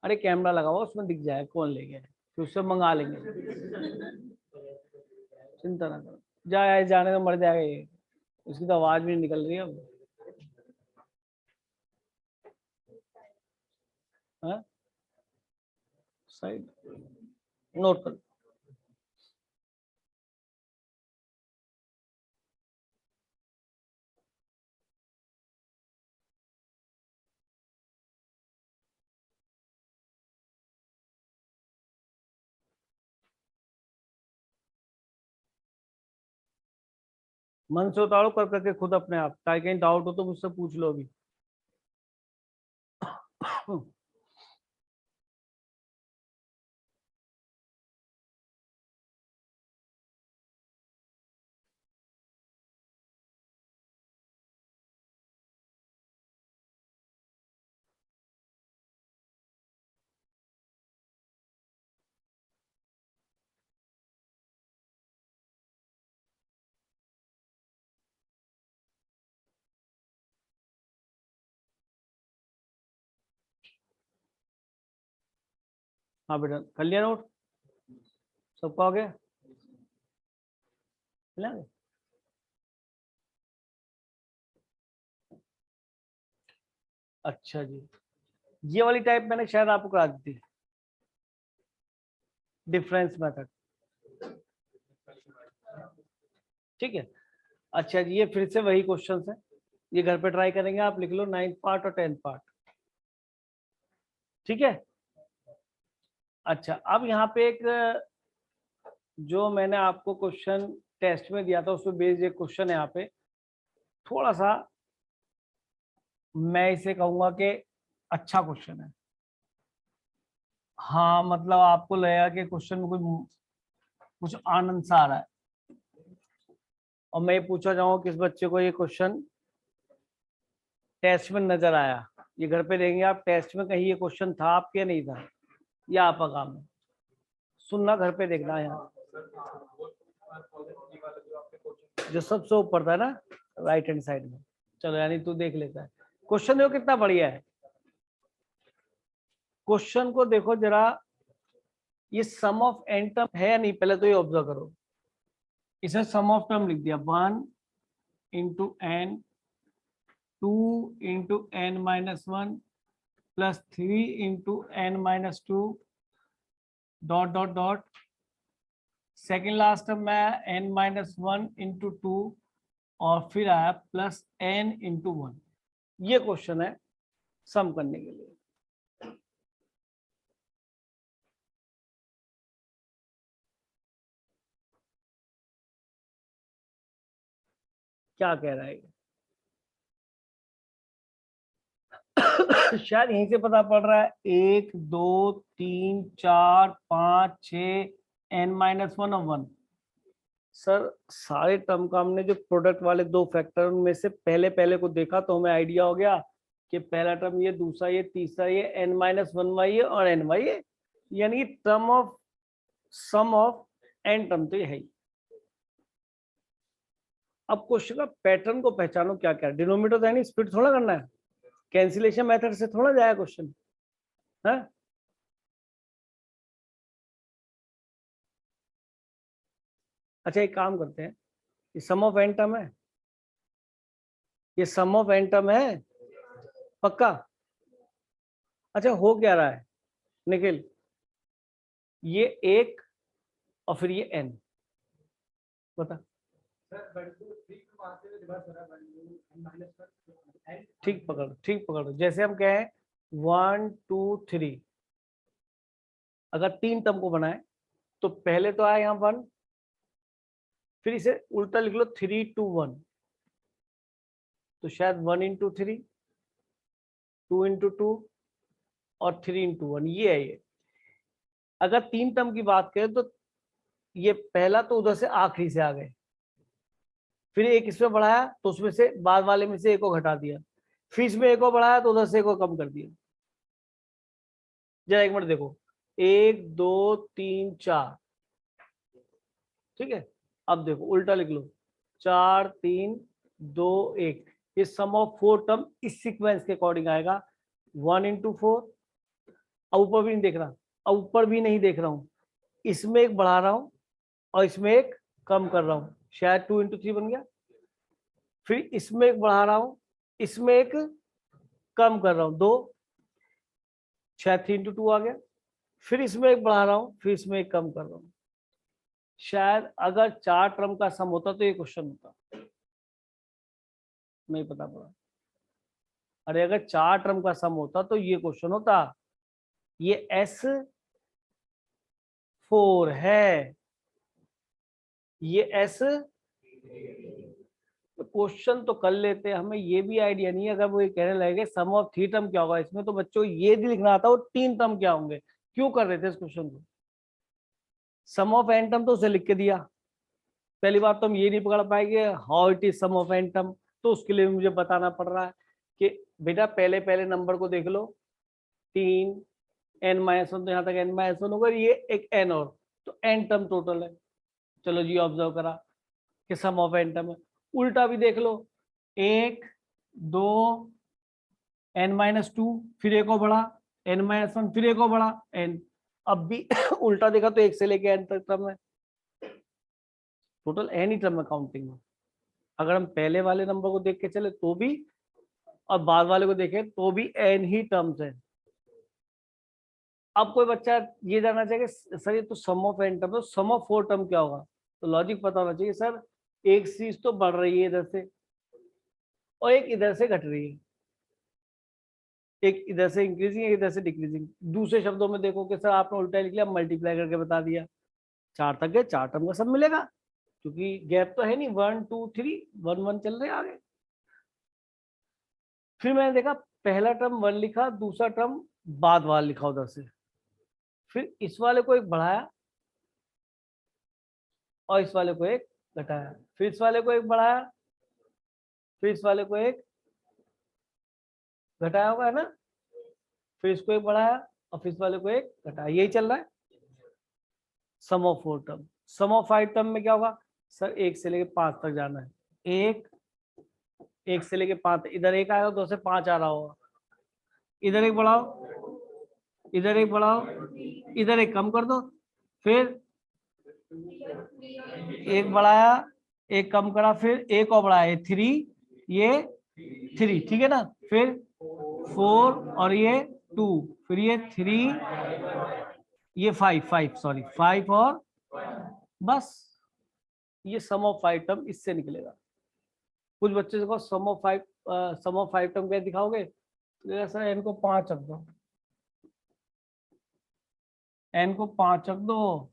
[SPEAKER 1] अरे कैमरा लगा हुआ, उसमें दिख जाएगा कौन ले गया, फिर उससे मंगा लेंगे, चिंता ना करो। जाए जाने तो मर जाएगा ये, उसकी तो आवाज भी नहीं निकल रही है अब। हाँ साइड नोट कर। मन से उतारो कर करके खुद अपने आप, ताकि कहीं डाउट हो तो मुझसे पूछ लो अभी। हाँ बेटा कर लिया नोट, सबका हो गया? मिला? अच्छा जी, ये वाली टाइप मैंने शायद आपको करा दी थी, डिफरेंस मेथड, ठीक है। अच्छा जी, ये फिर से वही क्वेश्चन है, ये घर पे ट्राई करेंगे, आप लिख लो 9th पार्ट और 10th पार्ट, ठीक है। अच्छा अब यहाँ पे एक जो मैंने आपको क्वेश्चन टेस्ट में दिया था उसमें बेस्ड एक क्वेश्चन है यहाँ पे, थोड़ा सा मैं इसे कहूंगा कि अच्छा क्वेश्चन है। हाँ मतलब आपको लगेगा कि क्वेश्चन में कुछ आनंद सा आ रहा है, और मैं ये पूछा जाऊंगा किस बच्चे को ये क्वेश्चन टेस्ट में नजर आया। ये घर पे देंगे आप, टेस्ट में कहीं ये क्वेश्चन था आपके, नहीं था, या आपका काम है सुनना, घर पे देखना। यहाँ जो सबसे ऊपर था ना राइट हैंड साइड में, चलो यानी तू देख लेता है। क्वेश्चन देखो कितना बढ़िया है, क्वेश्चन को देखो जरा, ये सम ऑफ एन टर्म है या नहीं, पहले तो ये ऑब्जर्व करो। इसे सम ऑफ टर्म लिख दिया, 1 into n, 2 into n minus 1 plus 3 into n minus 2 dot dot dot, second last term में एन माइनस 1 इंटू 2 और फिर आया प्लस एन इंटू 1। ये क्वेश्चन है सम करने के लिए। क्या कह रहा है शायद यहीं से पता पड़ रहा है, 1 2 3 4 5 6 एन माइनस 1 और 1। सर सारे टर्म का हमने जो प्रोडक्ट वाले दो फैक्टर उनमें से पहले पहले को देखा तो हमें आइडिया हो गया कि पहला टर्म ये, दूसरा ये, तीसरा ये, एन माइनस 1 वाई है और एन वाई है, यानी term of sum of n term तो ये है ही। अब क्वेश्चन का पैटर्न को पहचानो, क्या क्या डिनोमिनेटर यानी स्प्लिट थोड़ा करना है, कैंसिलेशन मेथड से थोड़ा जाएगा क्वेश्चन है। अच्छा एक काम करते हैं, ये सम ऑफ एन टर्म है, ये सम ऑफ एन टर्म है पक्का? अच्छा हो क्या रहा है निखिल, ये एक और फिर ये एन, बता। ठीक पकड़ो, ठीक पकड़ो, जैसे हम कहें 1 2 3, अगर 3 टर्म को बनाए तो पहले तो आया यहाँ 1, फिर इसे उल्टा लिख लो 3 2 1, तो शायद 1 इंटू 3, 2 इंटू 2 और 3 इंटू 1, ये है ये। अगर 3 टर्म की बात करें तो ये पहला तो उधर से आखिरी से आ गए, फिर एक इसमें बढ़ाया तो उसमें से बाद वाले में से एक को घटा दिया, फिर इसमें एक को बढ़ाया तो उधर से एक को कम कर दिया। जरा एक मिनट देखो, 1 2 3 4, ठीक है। अब देखो उल्टा लिख लो, 4 3 2 1, ये सम ऑफ 4 टर्म इस सीक्वेंस के अकॉर्डिंग आएगा, 1 इंटू 4। अब ऊपर भी नहीं देख रहा, अब ऊपर भी नहीं देख रहा हूं, इसमें एक बढ़ा रहा हूं और इसमें एक कम कर रहा हूं, शायद 2 इंटू 3 बन गया। फिर इसमें एक बढ़ा रहा हूं, इसमें एक कम कर रहा हूं, 2, शायद 3 इंटू 2 आ गया। फिर इसमें एक बढ़ा रहा हूं, फिर इसमें एक कम कर रहा हूं। शायद अगर 4 टर्म का सम होता तो ये क्वेश्चन होता, नहीं पता पड़ा। अरे अगर 4 टर्म का सम होता तो ये क्वेश्चन होता। ये S4 है, ये S, क्वेश्चन तो कर लेते, हमें ये भी आइडिया नहीं है। अगर वो ये कहने लगे सम ऑफ 3 टर्म क्या होगा, इसमें तो बच्चों ये भी लिखना आता वो 3 टर्म क्या होंगे, क्यों कर रहे थे इस क्वेश्चन को। सम ऑफ n टर्म तो उसे लिख के दिया, पहली बात तो हम ये नहीं पकड़ पाएंगे how it is sum of n term, तो उसके लिए मुझे बताना पड़ रहा है कि बेटा पहले पहले नंबर को देख लो, 3 n-1, तो यहाँ तक n-1 होगा, ये एक n और, तो n टर्म टोटल है। चलो जी ऑब्जर्व करा कि सम ऑफ n टर्म है। उल्टा भी देख लो, 1 2 n-2, फिर एक और बढ़ा n-1, फिर एक और बढ़ा n। अब भी उल्टा देखा तो 1 से लेके n तक टर्म है, टोटल n ही टर्म है काउंटिंग में। अगर हम पहले वाले नंबर को देख के चले तो भी, और बाद वाले को देखें तो भी n ही टर्म्स है। अब कोई बच्चा ये जानना चाहिए सर ये तो सम ऑफ n टर्म है, सम ऑफ 4 टर्म क्या होगा, तो लॉजिक पता होना चाहिए सर, एक चीज तो बढ़ रही है इधर से और एक इधर से घट रही है, एक इधर से इंक्रीजिंग एक इधर से डिक्रीजिंग। दूसरे शब्दों में देखो कि सर आपने उल्टा लिख लिया, मल्टीप्लाई करके बता दिया, 4 तक गए, 4 टर्म का सब मिलेगा, क्योंकि गैप तो है नहीं, 1 2 3 1 1 चल रहे आगे। फिर मैंने देखा पहला टर्म 1 लिखा, दूसरा टर्म बाद वाला लिखा उधर से, फिर इस वाले को एक बढ़ाया और इस वाले को एक घटाया, फिर इस वाले को एक बढ़ाया, फिर इस वाले को एक घटाया होगा है ना, फिर इसको एक बढ़ाया और फिर इस वाले को एक घटाया, यही चल रहा है sum of 4 term. Sum of 5 term में क्या होगा सर, 1 से लेके 5 तक जाना है, 1 से लेके 5, इधर 1 आएगा 2 से 5 आ रहा होगा, इधर एक बढ़ाओ, इधर एक बढ़ाओ, इधर एक कम कर दो, फिर एक बढ़ाया एक कम करा, फिर एक और बढ़ाया 3, ये 3, ठीक है ना, फिर 4 और ये 2, फिर ये 3, ये 5 सॉरी 5 और बस, ये सम ऑफ 5 टर्म इससे निकलेगा। कुछ बच्चे को सम ऑफ 5 टर्म क्या दिखाओगे, तो सर एन को 5 रख दो, एन को 5 रख दो,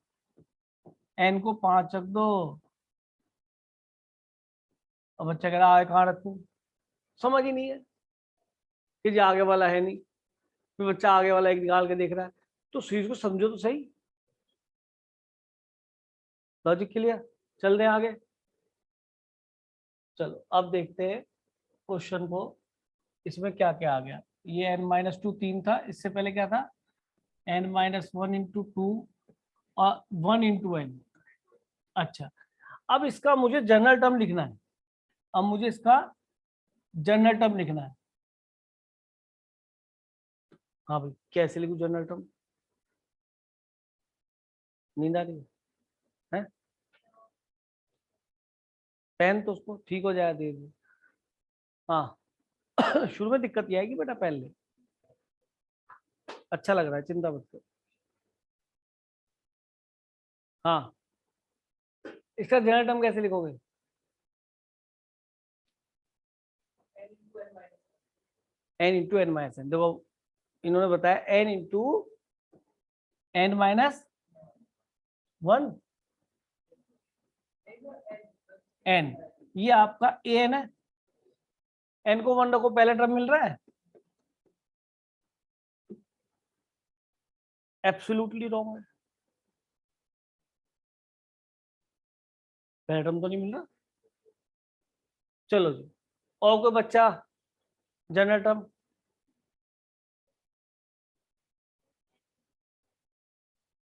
[SPEAKER 1] एन को 5 रख दो। अब बच्चा कह रहा है कहाँ रखूं, समझ ही नहीं है, फिर आगे वाला है नहीं, फिर बच्चा आगे वाला एक निकाल के देख रहा है, तो सीरीज को समझो तो सही। लॉजिक क्लियर, चल रहे हैं आगे। चलो अब देखते हैं क्वेश्चन को, इसमें क्या क्या आ गया। ये n-2 3 था, इससे पहले क्या था n-1 इंटू 2 और 1 इंटू n। अच्छा अब इसका मुझे जनरल टर्म लिखना है, अब मुझे इसका जनरल टर्म लिखना है। हाँ भाई कैसे लिखूं जनरल टर्म, नींद आ रही है? पेन तो उसको ठीक हो जाएगा धीरे धीरे, हाँ शुरू में दिक्कत ये आएगी बेटा, पेन ले, अच्छा लग रहा है चिंता मत करो। हाँ इसका जनरल टर्म कैसे लिखोगे, n into n minus n, देखो इन्होंने बताया n इंटू n-1 n, ये आपका an है, n को 1 रखो, पहला टर्म मिल रहा है, एब्सोल्युटली रॉन्ग है, पहला टर्म तो नहीं मिल रहा। चलो जी और कोई बच्चा general term,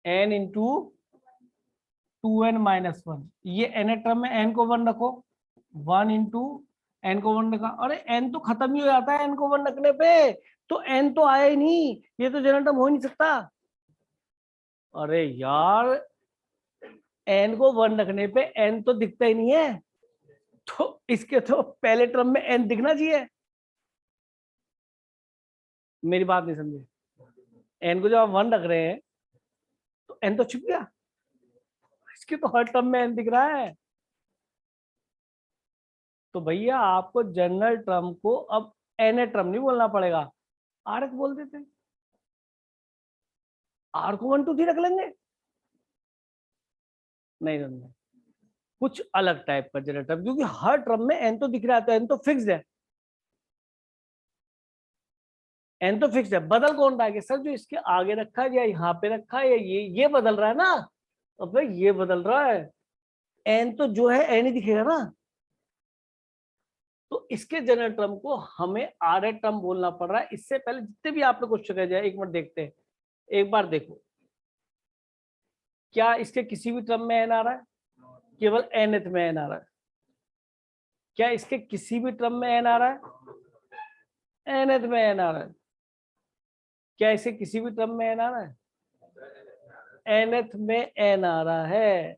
[SPEAKER 1] n into 2n minus 1, ये n टर्म में n को 1 रखो, 1 इंटू n को 1 रखा, अरे n तो खत्म ही हो जाता है n को 1 रखने पे, तो n तो आया ही नहीं, ये तो जनरल टर्म हो ही नहीं सकता। अरे यार n को 1 रखने पे n तो दिखता ही नहीं है, तो इसके तो पहले टर्म में n दिखना चाहिए। मेरी बात नहीं समझे, n को जब आप 1 रख रहे हैं तो n तो छिप गया, इसके तो हर टर्म में n दिख रहा है। तो भैया आपको जनरल टर्म को अब एन टर्म नहीं बोलना पड़ेगा, आर बोल देते, आर को 1 2 3 रख लेंगे। नहीं समझे, कुछ अलग टाइप का जनरल टर्म, क्योंकि हर टर्म में एन तो दिख रहा है, तो एन तो फिक्स है, एन तो फिक्स है। बदल कौन रहा है सर, जो इसके आगे रखा है या यहाँ पे रखा है, या ये बदल रहा है ना, अब भाई ये बदल रहा है, एन तो जो है एन ही दिखेगा ना। तो इसके जनरल टर्म को हमें आर टर्म बोलना पड़ रहा है। इससे पहले जितने भी आपने क्वेश्चन कह दिया, एक मिनट देखते हैं, एक बार देखो, क्या इसके किसी भी टर्म में एन आ रहा है, केवल nth में एन आ रहा है। क्या इसके किसी भी टर्म में एन आ रहा है, nth में एन आ रहा है। क्या इसके किसी भी टर्म में एन आ रहा है, nth में एन आ रहा है।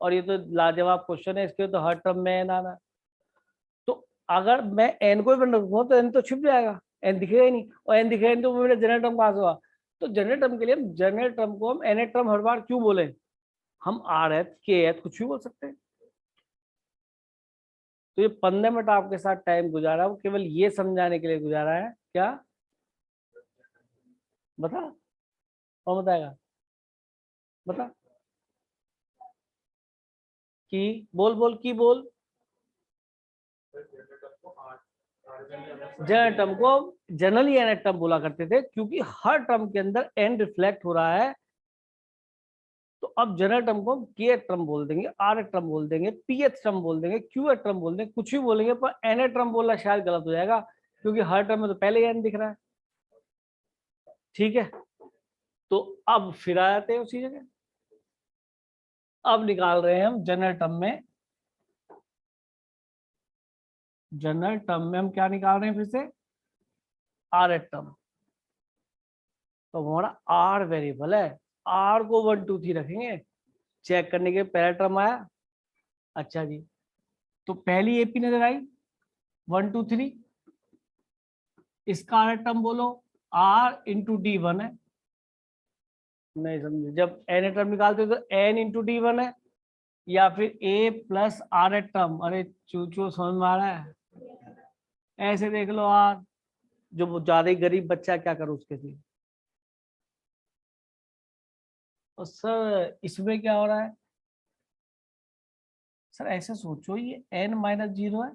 [SPEAKER 1] और ये तो लाजवाब क्वेश्चन है, इसके तो हर टर्म में एन आ रहा है। तो अगर मैं एन को भी रखूंगा तो एन तो छिप जाएगा, एन दिखेगा ही नहीं, और एन दिखेगा नहीं तो मेरा जनरल टर्म पास होगा। तो जनरल टर्म के लिए हम जनरल टर्म को हम एन टर्म हर बार क्यों बोले, हम आर एथ के एथ कुछ भी बोल सकते हैं। तो ये 15 मिनट आपके साथ टाइम गुजारा, वो केवल ये समझाने के लिए गुजारा है, क्या बता, कौन बताएगा, बता, कि बोल बोल की बोल। जनरल टर्म को जनरली एन टर्म बोला करते थे, क्योंकि हर टर्म के अंदर एन रिफ्लेक्ट हो रहा है। तो अब जनरल टर्म को के टर्म बोल देंगे, आर टर्म बोल देंगे, पी एच टर्म बोल देंगे, क्यू टर्म बोल देंगे, कुछ भी बोलेंगे, पर एन टर्म बोलना शायद गलत हो जाएगा, क्योंकि हर टर्म में तो पहले ही एन दिख रहा है। ठीक है, तो अब फिर आ जाते हैं उसी जगह, अब निकाल रहे हैं हम जनरल टर्म में, जनरल टर्म में हम क्या निकाल रहे हैं फिर से, आर टर्म। तो हमारा आर वेरिएबल है, आर को 1 2 3 रखेंगे, चेक करने के पहला टर्म आया, अच्छा जी, तो पहली एपी नजर आई 1 2 3, इसका आर टर्म बोलो, आर इंटू डी 1 है। नहीं समझे, जब एन टर्म निकालते हो तो एन इंटू डी 1 है, या फिर ए प्लस आर टर्म, अरे चूचू समझ में आ रहा है, ऐसे देख लो आर, जो ज्यादा ही गरीब बच्चा क्या करो उसके लिए। और सर इसमें क्या हो रहा है, सर ऐसे सोचो, ये n माइनस 0 है,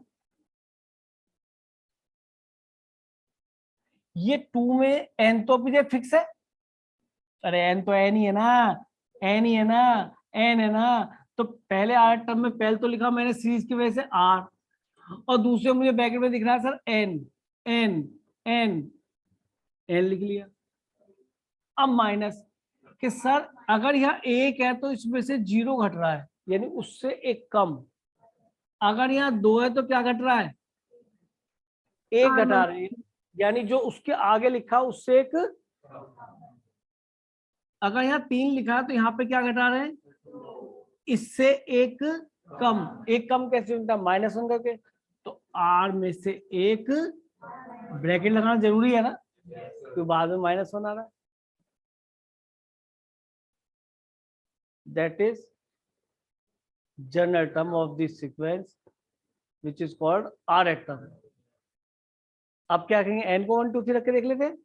[SPEAKER 1] ये 2 में n तो भी फिक्स है, अरे n तो n ही है ना, n ही है ना, n है ना। तो पहले आर टर्म में पहले तो लिखा मैंने सीरीज की वजह से r, और दूसरे मुझे ब्रैकेट में दिख रहा है sir n, n n n लिख लिया। अब माइनस कि सर अगर यहाँ 1 है तो इसमें से 0 घट रहा है, यानी उससे एक कम। अगर यहाँ 2 है तो क्या घट रहा है, 1 घटा रहे हैं, यानी जो उसके आगे लिखा उससे एक। अगर यहाँ 3 लिखा है तो यहाँ पे क्या घटा रहे हैं, इससे एक कम। एक कम कैसे बनता है, -1 करके। तो r में से एक ब्रैकेट लगाना जरूरी है ना, तो बाद में -1 आ रहा है। That is general term of this sequence which is called r term. अब क्या कहेंगे, n को 1 2 3 रख के देख लेते हैं,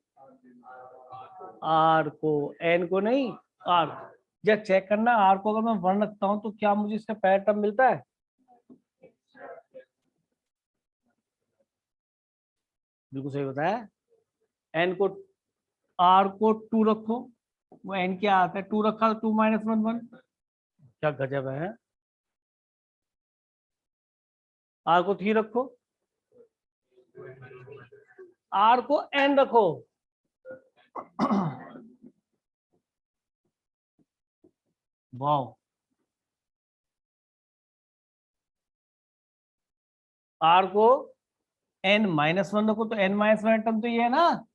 [SPEAKER 1] r को, n को नहीं r। जब चेक करना r को अगर मैं 1 रखता हूं तो क्या मुझे इसका पहला टर्म मिलता है, बिल्कुल सही बताया। n को, r को 2 रखो, वो n क्या आता है, 2 रखा तो 2 - 1 1, क्या गजब है। r को 3 रखो, r को n रखो, वाओ, आर को n-1 रखो तो n-1 टर्म तो ये है ना,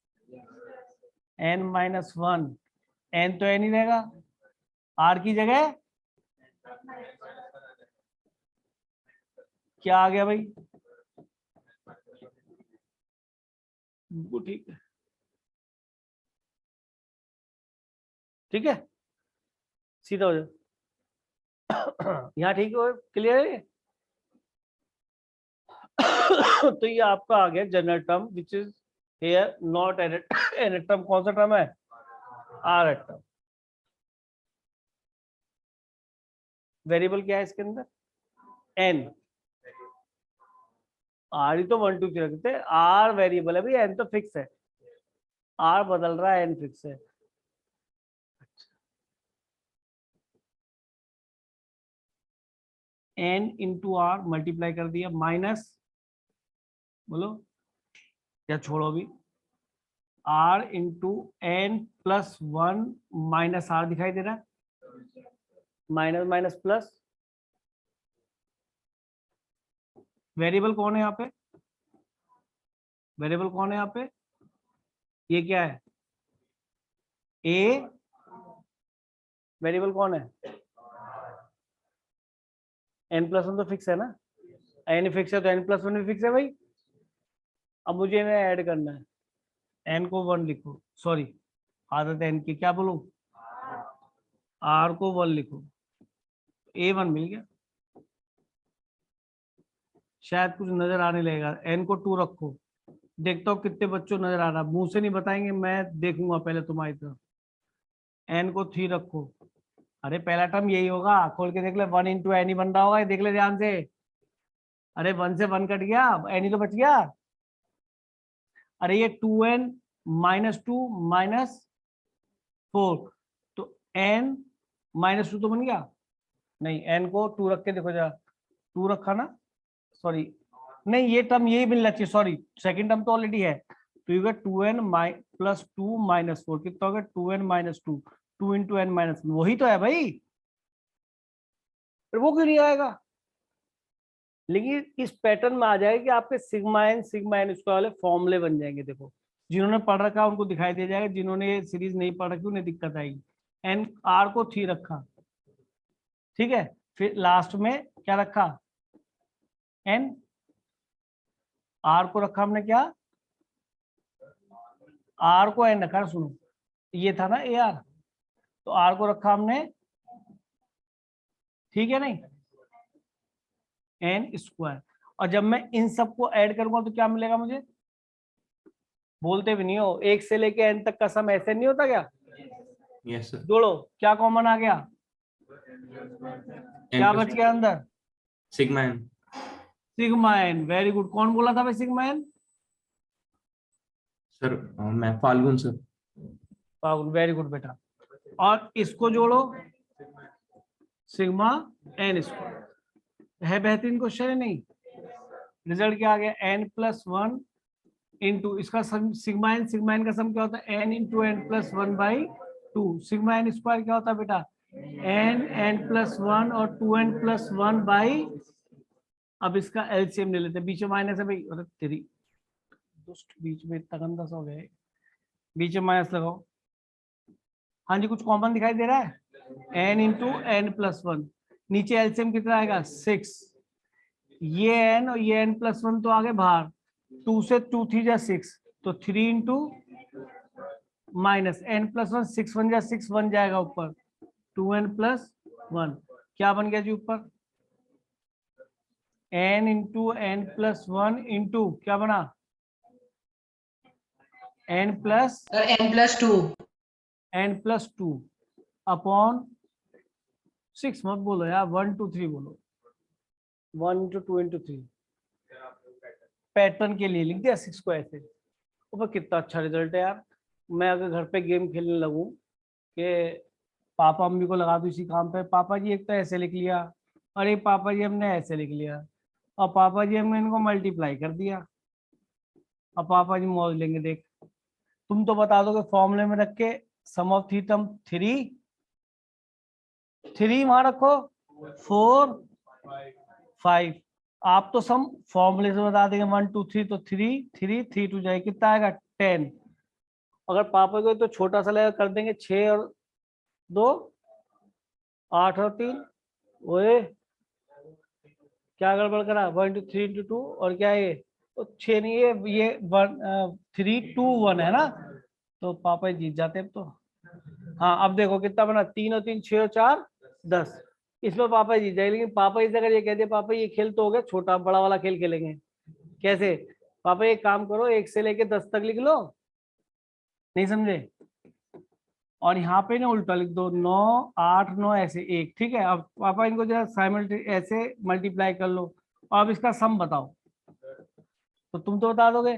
[SPEAKER 1] n-1, n तो n ही रहेगा, r की जगह क्या आ गया भाई, वो ठीक है, ठीक है, सीधा हो जाओ। यहाँ ठीक है, क्लियर है। तो ये आपका आ गया general term which is here not an term. कौन सा टर्म है, आर टर्म। वेरिएबल क्या है इसके अंदर, एन, आर ही तो 1 2 3 रखते हैं, आर वेरिएबल है भाई, एन तो फिक्स है, आर बदल रहा है, एन फिक्स है। एन इंटू आर मल्टीप्लाई कर दिया, माइनस, बोलो या छोड़ो भी, r into n plus 1 minus r दिखाई दे रहा है, माइनस माइनस प्लस, वेरिएबल कौन है यहाँ पे, वेरिएबल कौन है यहाँ पे, ये क्या है, ए, वेरिएबल कौन है, n+1 तो फिक्स है ना, n फिक्स है तो n+1 भी फिक्स है भाई। अब मुझे इन्हें ऐड करना है, n को 1 लिखो, सॉरी आदत है n की, क्या बोलूं, r को 1 लिखो, a1 मिल गया, शायद कुछ नजर आने लगेगा, n को 2 रखो, देखता हूँ कितने बच्चों नजर आ रहा, मुंह से नहीं बताएंगे, मैं देखूंगा पहले तुम्हारी तरफ, n को 3 रखो, अरे पहला टर्म यही होगा, खोल के देख ले, 1 इंटू एन ही बन रहा होगा, देख ले ध्यान से, अरे 1 से 1 कट गया, एन ही तो बच गया, अरे ये 2n - 2 -4, तो n -2 तो बन गया, नहीं n को 2 रख के देखो जरा, 2 रखा ना, सॉरी नहीं ये टर्म यही मिलना चाहिए, सॉरी सेकंड टर्म तो ऑलरेडी है, तो ये 2n + 2 -4 कितना होगा, 2n - 2, 2 इंटू n -1, वही तो है भाई, वो क्यों नहीं आएगा, लेकिन इस पैटर्न में आ जाएगा कि आपके सिग्मा एन स्क्वायर वाले फॉर्मूले बन जाएंगे। देखो जिन्होंने पढ़ रखा है उनको दिखाई दे जाएगा, जिन्होंने ये सीरीज नहीं पढ़ रखी उन्हें दिक्कत आएगी। एन आर को 3 रखा, ठीक है, फिर लास्ट में क्या रखा, एन, आर को रखा हमने क्या, आर को एन रखा, सुनो ये था ना ए आर, तो आर को रखा हमने, ठीक है नहीं, एन स्क्वायर, और जब मैं इन सबको ऐड करूंगा तो क्या मिलेगा मुझे, बोलते भी नहीं हो, 1 से लेके एन तक का सम ऐसे नहीं होता क्या,
[SPEAKER 5] यस सर,
[SPEAKER 1] जोड़ो क्या कॉमन आ गया, क्या बच गया अंदर,
[SPEAKER 5] sigma n,
[SPEAKER 1] sigma n, very good, कौन बोला था भाई सिग्मा एन,
[SPEAKER 5] सर मैं फाल्गुन सर,
[SPEAKER 1] वेरी गुड बेटा, और इसको जोड़ो सिग्मा एन स्क्वायर, है बेहतरीन क्वेश्चन है नहीं, रिजल्ट क्या आ गया, n+1 इंटू इसका सिग्मा एन का सम क्या होता है, n into n+1/2, sigma n square क्या होता है बेटा, n+1 और 2n+1/, अब इसका एलसीएम ले लेते हैं, बीच में माइनस है भाई, अरे तेरी दोस्त बीच में इतना गंदा सा हो गया है, बीच में माइनस लगाओ, हाँ जी कुछ कॉमन दिखाई दे रहा है, n इंटू n+1, नीचे एलसीएम कितना आएगा 6, ये n और ये n+1 तो आगे बाहर, 2 से 2 3 जा 6, तो 3 इंटू माइनस n+1, 6 1 जा 6 बन जाएगा ऊपर, 2n+1 क्या बन गया जी ऊपर, n इंटू n+1 इंटू क्या बना, n+2 अपॉन 6, मत बोलो यार, 1 2 3 बोलो, 1 इंटू 2 इंटू 3, पैटर्न के लिए लिख दिया 6 को ऐसे, ऊपर कितना अच्छा रिजल्ट है यार। मैं अगर घर पे गेम खेलने लगूं कि पापा मम्मी को लगा दूं इसी काम पे, पापा जी एक तो ऐसे लिख लिया, अरे पापा जी हमने ऐसे लिख लिया, और पापा जी हमने इनको मल्टीप्लाई कर दिया, अब पापा जी मौज लेंगे, देख तुम तो बता दोगे फॉर्मूले में रख के सम ऑफ थ्री टर्म 3, 3 वहां रखो, 4 5। आप तो सम फॉर्मूले से बता देंगे 1 2 3, तो 3 3 3 2 जाए कितना आएगा 10। अगर पापा को तो छोटा सा लगेगा, कर देंगे 6 और 2 8 और 3। ओए क्या गड़बड़ करा, 1 2 3 इंटू 2 और क्या है ये, तो 6 नहीं है ये 1 3 2 1 है ना, तो पापा जीत जाते अब तो। हाँ अब देखो कितना बना, 3 और 3 6 और 4 10। इसमें पापा जीत जाए, लेकिन पापा इस अगर ये कह दे पापा ये खेल तो हो गया, छोटा बड़ा वाला खेल खेलेंगे। कैसे पापा, एक काम करो 1 से लेके 10 तक लिख लो, नहीं समझे, और यहाँ पे ना उल्टा लिख दो 9 8 9 ऐसे 1। ठीक है, अब पापा इनको जरा साइमल्टेनियस ऐसे मल्टीप्लाई कर लो, और अब इसका सम बताओ, तो तुम तो बता दोगे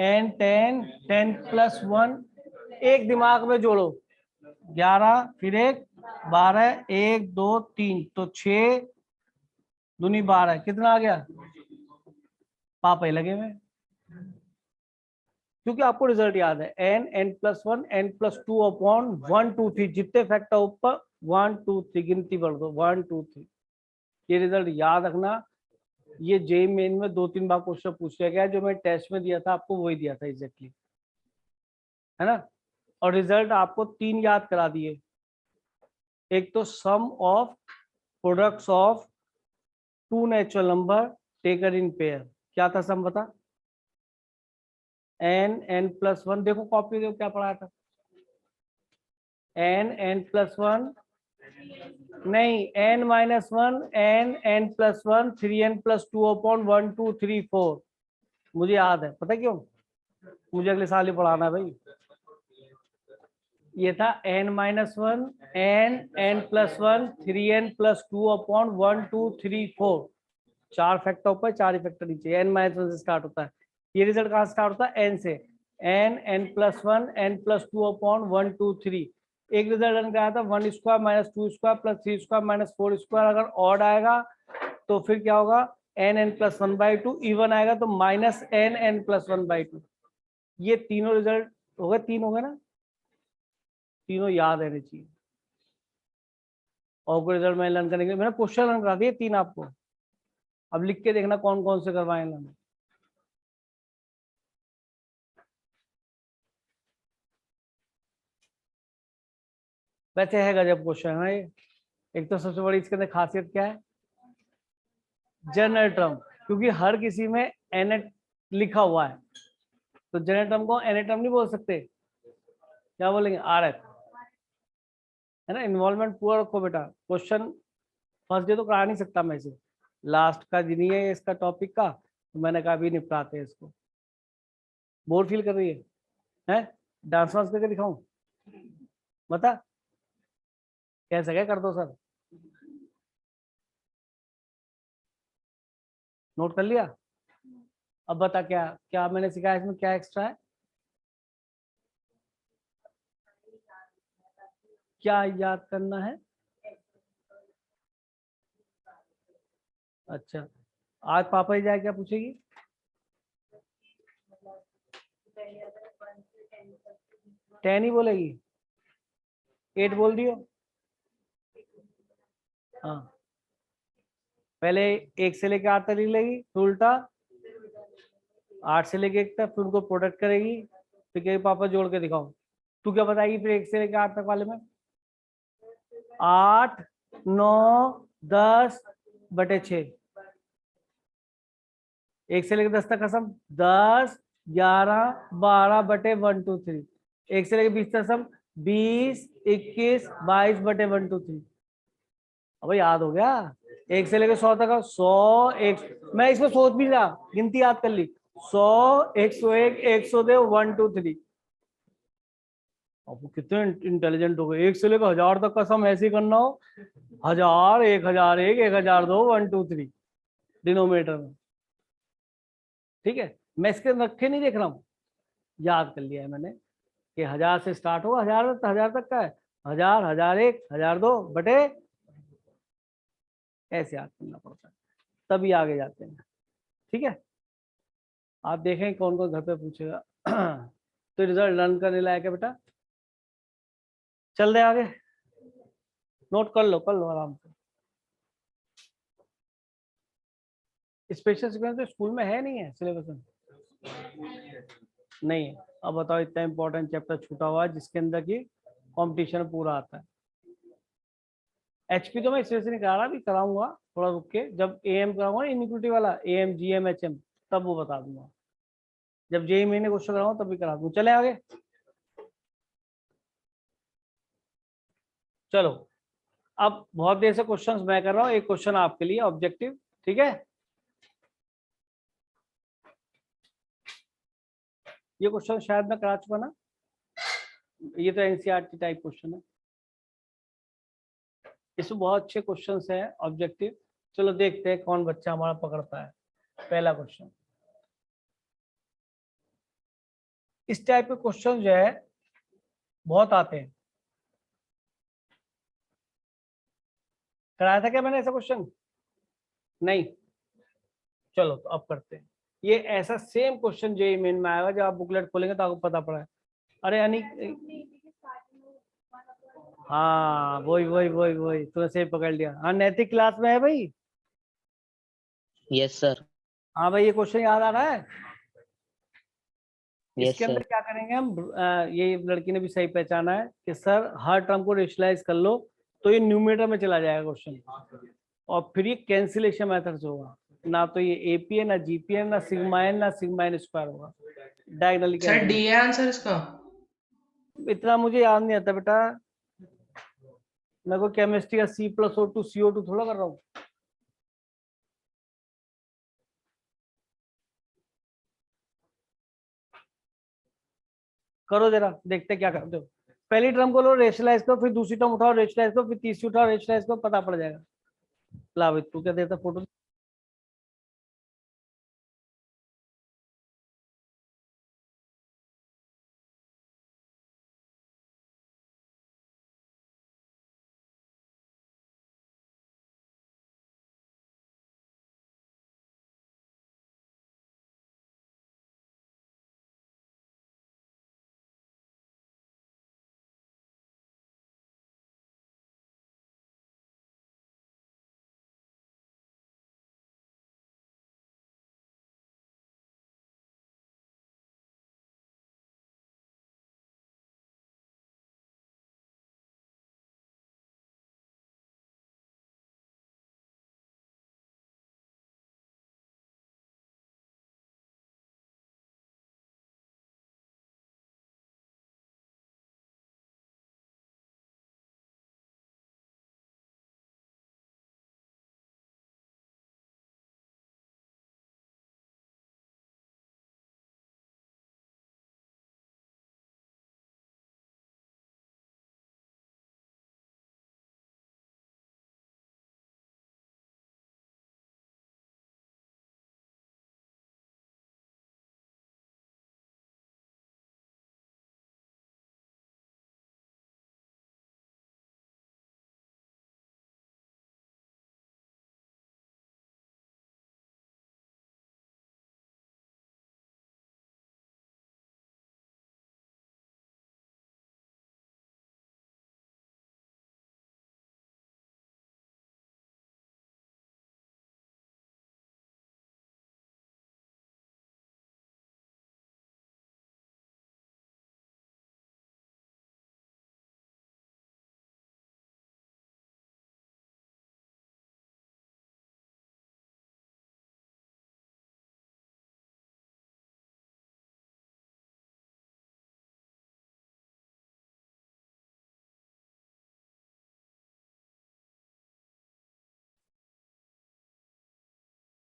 [SPEAKER 1] n 10 10 प्लस 1, एक दिमाग में जोड़ो 11 फिर 1 12 1 2 3, तो 6 दूनी 12, कितना आ गया, पापा ही लगे हुए, क्योंकि आपको रिजल्ट याद है n n plus 1 n plus 2 upon 1 2 3, जितने फैक्टर ऊपर 1 2 3 गिनती बढ़ दो 1 2 3। ये रिजल्ट याद रखना, ये जेई मेन में 2-3 बार क्वेश्चन पूछ लिया गया, जो मैं टेस्ट में दिया था आपको वही दिया था एग्जैक्टली, है ना। और रिजल्ट आपको 3 याद करा दिए, एक तो sum of products of 2 natural number taken in pair, क्या था सम बता, n n प्लस 1, देखो कॉपी देखो क्या पढ़ाया था, n n प्लस 1 नहीं n minus 1 n n plus 1 3n plus 2 upon 1 2 3 4। मुझे याद है, पता क्यों, मुझे अगले साल ही पढ़ाना है भाई। ये था n minus 1 n n plus 1 3n plus 2 upon 1 2 3 4, 4 factor ऊपर 4 ही फैक्टर नीचे, n माइनस 1 से स्टार्ट होता है। ये रिजल्ट कहाँ स्टार्ट होता है, n से, n n plus 1 n plus 2 upon 1 2 3। एक रिजल्ट रन कराया था 1 square minus 2 square plus 3 square minus 4 square, अगर ऑड आएगा तो फिर क्या होगा n n प्लस 1/2, इवन आएगा तो माइनस n n प्लस 1/2। ये तीनों रिजल्ट हो गए, 3 हो गए ना, तीनों याद रहने चाहिए। और कोई रिजल्ट मैं लर्न करने के लिए मैंने क्वेश्चन लर्न करा दिए 3 आपको, अब लिख के देखना कौन कौन से करवाए लर्न। वैसे है गजब क्वेश्चन है ये। एक तो सबसे बड़ी इसके अंदर खासियत क्या है, जनरल टर्म, क्योंकि हर किसी में एन लिखा हुआ है, तो जनरल टर्म को एन टर्म नहीं बोल सकते, क्या बोलेंगे आर एफ, है ना। इन्वॉल्वमेंट पूरा रखो बेटा, क्वेश्चन फर्स्ट डे तो करा नहीं सकता मैं इसे, लास्ट का दिन ही है इसका टॉपिक का, तो मैंने कहा अभी निपटाते हैं इसको। बोर फील कर रही है डांस वांस करके दिखाऊं, बता कैसे क्या कर दो सर, नोट कर लिया। अब बता क्या क्या मैंने सिखाया, इसमें क्या एक्स्ट्रा है, क्या याद करना है। अच्छा आज पापा ही जाए क्या पूछेगी, टेन ही बोलेगी, 8 बोल दियो। हाँ पहले 1 से लेके 8 तक लिख लेगी, फिर उल्टा 8 से लेके 1 तक, फिर उनको प्रोडक्ट करेगी, फिर कहेगी पापा जोड़ के दिखाओ। तू क्या बताएगी फिर 1 से लेके 8 तक वाले में, 8 9 10 बटे 6, 1 से लेके 10 तक का सम 10 11 12 बटे 1 2 3, 1 से लेके 20 तक सम 20 21 22 बटे 1 2 3। अब याद हो गया, 1 से लेके 100 तक 100 1, मैं इसमें सोच भी रहा, गिनती याद कर ली 100 101 102 1 2 3। अब कितने इंटेलिजेंट हो गए, 1 से लेकर 1000 तक का सम ऐसे ही करना हो, 1000 1001 1002 1 2 3 डिनोमिनेटर में। ठीक है, मैं इसके रखे नहीं देख रहा हूँ, याद कर लिया है मैंने कि 1000 से स्टार्ट होगा, 1000 तक का है, 1000 1001 1002 बटे, ऐसे याद करना पड़ता है, तभी आगे जाते हैं। ठीक है, आप देखें कौन कौन घर पे पूछेगा। तो रिजल्ट लर्न करने लायक है बेटा, चल रहे आगे। नोट कर लो आराम से। स्पेशल सीक्वेंस तो स्कूल में है नहीं है सिलेबस में, नहीं है। अब बताओ इतना इंपॉर्टेंट चैप्टर छूटा हुआ है जिसके अंदर की कंपटीशन पूरा आता है। एचपी तो मैं इस वजह से नहीं करा रहा, अभी कराऊंगा थोड़ा रुक के, जब एएम कराऊंगा ना इनिक्विटी वाला, एएम जीएम एचएम, तब वो बता दूंगा। जब जेई महीने क्वेश्चन कराऊंगा तब भी करा दूंगा। चले आगे, चलो। अब बहुत देर से क्वेश्चंस मैं कर रहा हूँ, एक क्वेश्चन आपके लिए ऑब्जेक्टिव, ठीक है। ये क्वेश्चन शायद मैं करा चुका ना, ये तो एनसीईआरटी टाइप क्वेश्चन है। इसमें बहुत अच्छे क्वेश्चंस हैं ऑब्जेक्टिव। चलो देखते हैं कौन बच्चा हमारा पकड़ता है। पहला क्वेश्चन, इस टाइप के क्वेश्चन जो है बहुत आते हैं। कराया था क्या मैंने ऐसा क्वेश्चन? नहीं। चलो तो अब करते हैं। ये ऐसा सेम क्वेश्चन जेईई मेन में आएगा, जब आप बुकलेट खोलेंगे तो आपको पता पड़ा है। अरे यानी हाँ, वही तूने सही पकड़ लिया। हाँ, नैतिक क्लास में है भाई।
[SPEAKER 4] Yes, sir.
[SPEAKER 1] हाँ भाई, ये क्वेश्चन याद आ रहा है।
[SPEAKER 4] Yes,
[SPEAKER 1] इसके अंदर
[SPEAKER 4] sir.
[SPEAKER 1] क्या करेंगे हम, ये लड़की ने भी सही पहचाना है कि सर हर टर्म को रेशनलाइज कर लो तो ये न्यूमरेटर में चला जाएगा क्वेश्चन, और फिर ये कैंसिलेशन मेथड से होगा। ना तो ये एपीए, ना जीपीए, ना सिग्मा एन, ना सिग्मा एन स्क्वायर होगा, डायगोनली
[SPEAKER 3] सर डी है आंसर इसका।
[SPEAKER 1] इतना मुझे याद नहीं आता बेटा, मैं को केमिस्ट्री का C+O2 CO2 थोड़ा कर रहा हूँ। करो जरा, देखते क्या करते हो। पहली टर्म को लो, रेशनलाइज करो, फिर दूसरी टर्म उठाओ, रेशनलाइज करो, फिर तीसरी उठाओ, रेशनलाइज करो, पता पड़ जाएगा। लाभ तू क्या देता फोटो?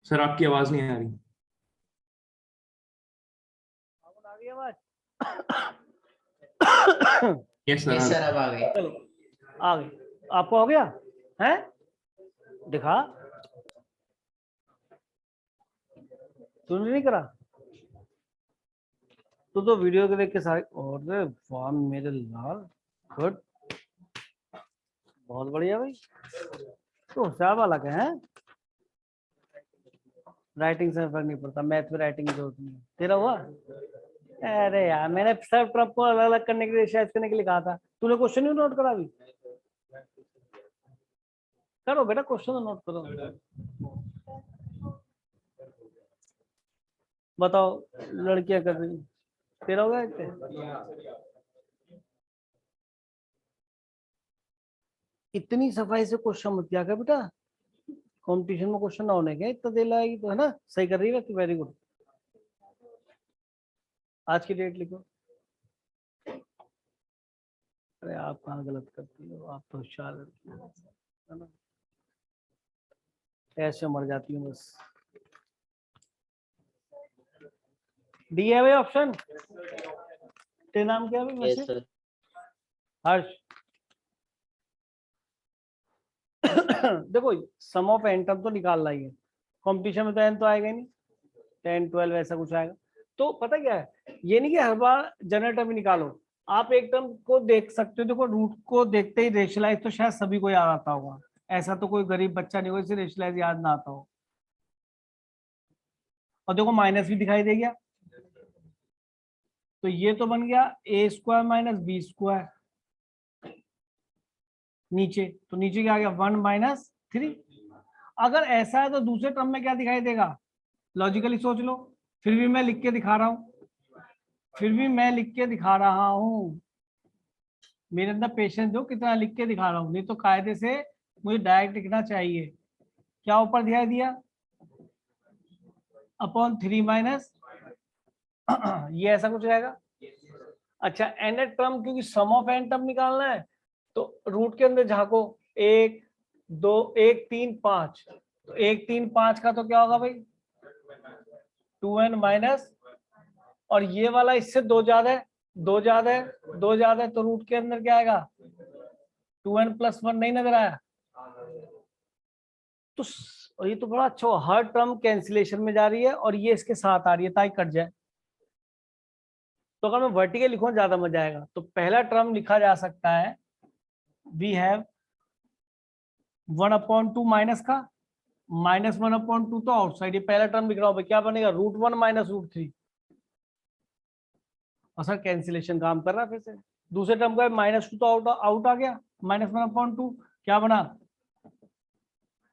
[SPEAKER 5] सर आपकी आवाज नहीं आ रही।
[SPEAKER 1] आ गई आवाज?
[SPEAKER 5] Yes sir.
[SPEAKER 3] यस सर अब आ गई।
[SPEAKER 1] चलो आ गई। आपको हो गया है? दिखा, तूने नहीं करा? तो वीडियो के देख के सारे, और वाह मेरे लाल, गुड, बहुत बढ़िया भाई। तो होशियार वाला क्या है, राइटिंग से फर्क नहीं पड़ता, मैथ में राइटिंग की जरूरत नहीं है। तेरा हुआ? अरे यार, मैंने सब ट्रप को अलग अलग करने के लिए, शेयर करने के लिए कहा था। तूने क्वेश्चन ही नोट करा अभी? करो बेटा, क्वेश्चन नोट करो। बताओ लड़कियां कर रही, तेरा हो गया इतने? इतनी सफाई से क्वेश्चन मत किया कर बेटा, कंपटीशन में क्वेश्चन ना होने के इतना देर लगेगी तो, है ना? सही कर रही है, वेरी गुड। आज की डेट लिखो। अरे आप कहाँ गलत करती हो, आप तो होशियार लड़की हो, है ना? ऐसे मर जाती हूँ बस। डी है भाई ऑप्शन। तेरा नाम क्या है भाई
[SPEAKER 4] Yes,
[SPEAKER 1] वैसे?
[SPEAKER 4] sir.
[SPEAKER 1] हर्ष। देखो सम ऑफ एन टर्म तो निकालना ही है, कंपटीशन में तो एन तो आएगा ही नहीं, 10 12 ऐसा कुछ आएगा। तो पता क्या है, ये नहीं कि हर बार जनरल टर्म ही निकालो, आप एक टर्म को देख सकते हो। देखो रूट को देखते ही रेशलाइज तो शायद सभी को याद आता होगा, ऐसा तो कोई गरीब बच्चा नहीं होगा जिसे रेशलाइज याद ना आता हो। और देखो माइनस भी दिखाई दे गया, तो ये तो बन गया ए स्क्वायर माइनस बी स्क्वायर। नीचे तो नीचे क्या आ गया, 1 माइनस 3। अगर ऐसा है तो दूसरे टर्म में क्या दिखाई देगा, लॉजिकली सोच लो। फिर भी मैं लिख के दिखा रहा हूं, मेरे अंदर पेशेंस दो, कितना लिख के दिखा रहा हूं, नहीं तो कायदे से मुझे डायरेक्ट लिखना चाहिए। क्या ऊपर दिखाई दिया, अपॉन 3 माइनस ये ऐसा कुछ रहेगा। अच्छा एन टर्म, क्योंकि सम ऑफ एन टर्म निकालना है तो रूट के अंदर झांको, 1 2 1 3 5, तो 1 3 5 का तो क्या होगा भाई, 2n माइनस, और ये वाला इससे 2 ज्यादा है, 2 ज्यादा है, 2 ज्यादा है, तो रूट के अंदर क्या आएगा, 2n प्लस 1 नहीं नजर आया। तो ये तो बड़ा अच्छा, हर टर्म कैंसिलेशन में जा रही है और ये इसके साथ आ रही है ताकि कट जाए। तो अगर मैं वर्टिकल लिखूं ज्यादा मजा आएगा, तो पहला टर्म लिखा जा सकता है, वी हैव 1/2 माइनस का, माइनस 1/2 तो आउटसाइड, ये पहला टर्म लिख रहा हूं, क्या बनेगा, √1 माइनस √3। और सर कैंसिलेशन काम कर रहा है फिर से। दूसरे टर्म का -2 तो आउट आ गया, -1/2 क्या बना।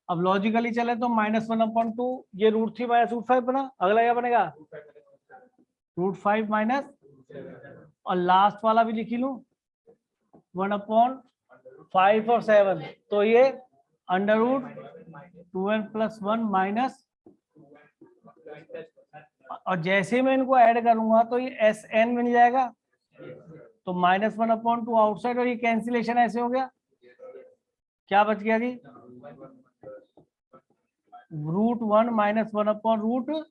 [SPEAKER 1] अब लॉजिकली चले तो -1/2 ये √3 माइनस √5 बना, अगला क्या बनेगा, √5 माइनस, और लास्ट वाला भी लिख ही लूं 1/5 और 7, तो ये √2n प्लस 1 माइनस, और जैसे मैं इनको ऐड करूंगा तो ये SN मिल जाएगा, तो -1/2 आउटसाइड, और ये कैंसिलेशन ऐसे हो गया, क्या बच गया जी, √1 माइनस 1/√,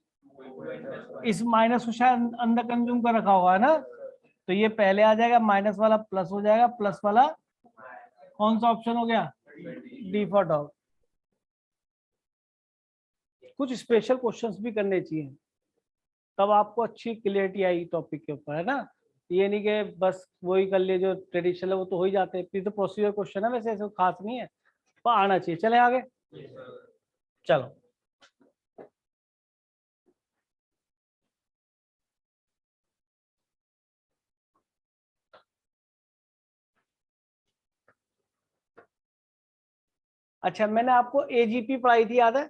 [SPEAKER 1] इस माइनस को शायद अंदर कंज्यूम कर रखा होगा, है ना, तो ये पहले आ जाएगा, माइनस वाला प्लस हो जाएगा, प्लस वाला कौन सा ऑप्शन हो गया, डिफॉल्ट आउट। कुछ स्पेशल क्वेश्चंस भी करने चाहिए, तब आपको अच्छी क्लियरिटी आई टॉपिक के ऊपर, है ना। ये नहीं कि बस वही कर लिए जो ट्रेडिशनल है, वो तो हो ही जाते हैं, फिर तो प्रोसीजर क्वेश्चन है, वैसे ऐसे खास नहीं है, पर आना चाहिए। चले आगे, चलो अच्छा, मैंने आपको AGP पढ़ाई थी, याद है,